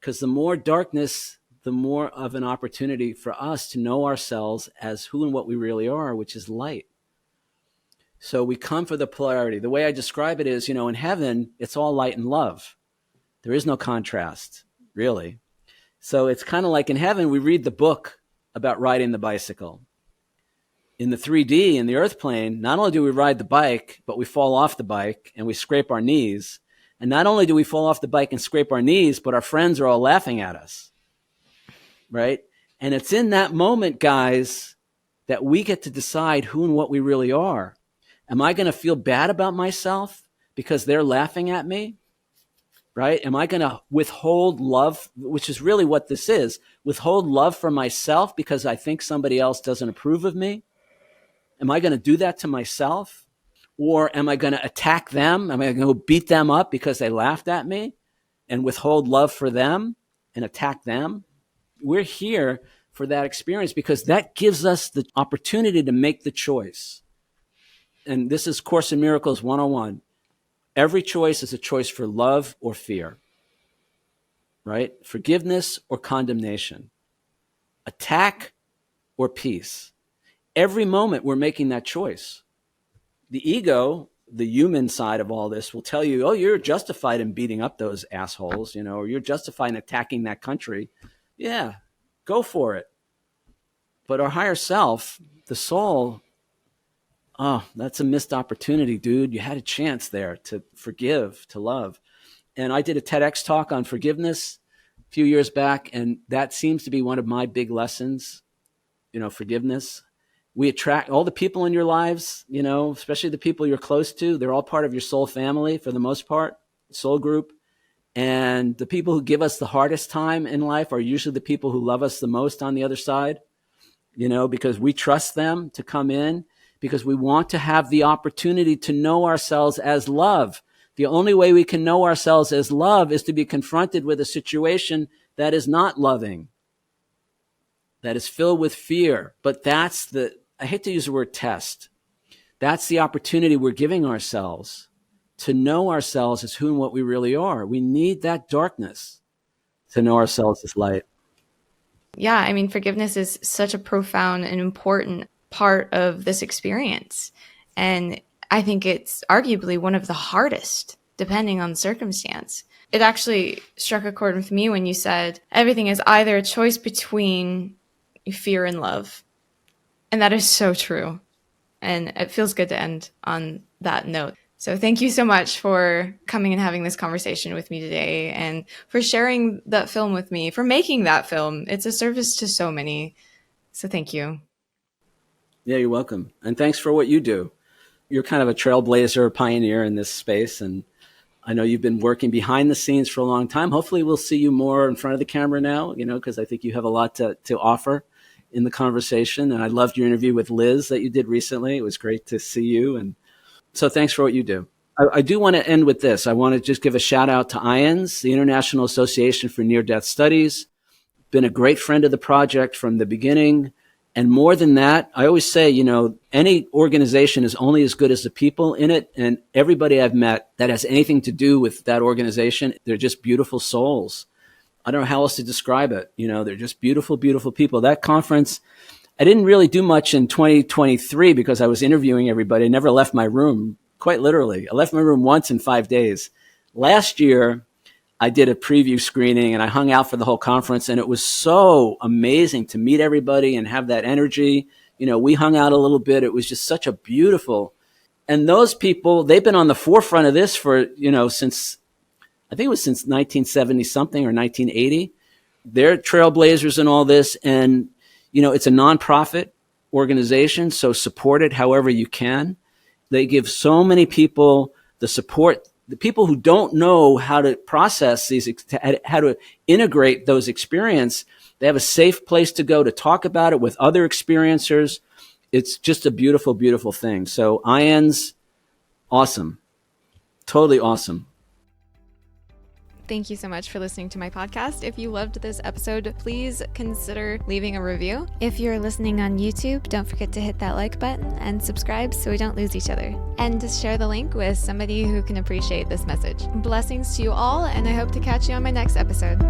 because the more darkness, the more of an opportunity for us to know ourselves as who and what we really are, which is light. So we come for the polarity. The way I describe it is, in heaven, it's all light and love. There is no contrast, really. So it's kind of like in heaven, we read the book about riding the bicycle. In the 3D, in the earth plane, not only do we ride the bike, but we fall off the bike and we scrape our knees. And not only do we fall off the bike and scrape our knees, but our friends are all laughing at us, right? And it's in that moment, guys, that we get to decide who and what we really are. Am I going to feel bad about myself because they're laughing at me? Right? Am I going to withhold love, which is really what this is, withhold love for myself because I think somebody else doesn't approve of me? Am I going to do that to myself? Or am I going to attack them? Am I going to beat them up because they laughed at me and withhold love for them and attack them? We're here for that experience because that gives us the opportunity to make the choice. And this is Course in Miracles 101. Every choice is a choice for love or fear, right? Forgiveness or condemnation, attack or peace. Every moment we're making that choice. The ego, the human side of all this, will tell you, oh, you're justified in beating up those assholes, or you're justified in attacking that country. Yeah, go for it. But our higher self, the soul, oh, that's a missed opportunity, dude. You had a chance there to forgive, to love. And I did a TEDx talk on forgiveness a few years back, and that seems to be one of my big lessons, forgiveness. We attract all the people in your lives, especially the people you're close to. They're all part of your soul family for the most part, soul group. And the people who give us the hardest time in life are usually the people who love us the most on the other side, because we trust them to come in, because we want to have the opportunity to know ourselves as love. The only way we can know ourselves as love is to be confronted with a situation that is not loving, that is filled with fear. But I hate to use the word test. That's the opportunity we're giving ourselves to know ourselves as who and what we really are. We need that darkness to know ourselves as light. Yeah, I mean, forgiveness is such a profound and important part of this experience. And I think it's arguably one of the hardest, depending on the circumstance. It actually struck a chord with me when you said everything is either a choice between fear and love. And that is so true. And it feels good to end on that note. So thank you so much for coming and having this conversation with me today, and for sharing that film with me, for making that film. It's a service to so many. So thank you. Yeah, you're welcome. And thanks for what you do. You're kind of a trailblazer, pioneer in this space. And I know you've been working behind the scenes for a long time. Hopefully we'll see you more in front of the camera now, because I think you have a lot to offer in the conversation. And I loved your interview with Liz that you did recently. It was great to see you. And so thanks for what you do. I do want to end with this. I want to just give a shout out to IANS, the International Association for Near-Death Studies. Been a great friend of the project from the beginning. And more than that, I always say, any organization is only as good as the people in it. And everybody I've met that has anything to do with that organization, they're just beautiful souls. I don't know how else to describe it. They're just beautiful, beautiful people. That conference, I didn't really do much in 2023 because I was interviewing everybody. I never left my room, quite literally. I left my room once in 5 days. Last year, I did a preview screening and I hung out for the whole conference, and it was so amazing to meet everybody and have that energy. We hung out a little bit. It was just such a beautiful, and those people, they've been on the forefront of this for, since 1970 something or 1980. They're trailblazers in all this. And, it's a nonprofit organization, so support it however you can. They give so many people the support. The people who don't know how to process these, how to integrate those experiences, they have a safe place to go to talk about it with other experiencers. It's just a beautiful, beautiful thing. So IANS, awesome. Totally awesome. Thank you so much for listening to my podcast. If you loved this episode, please consider leaving a review. If you're listening on YouTube, don't forget to hit that like button and subscribe so we don't lose each other. And to share the link with somebody who can appreciate this message. Blessings to you all, and I hope to catch you on my next episode.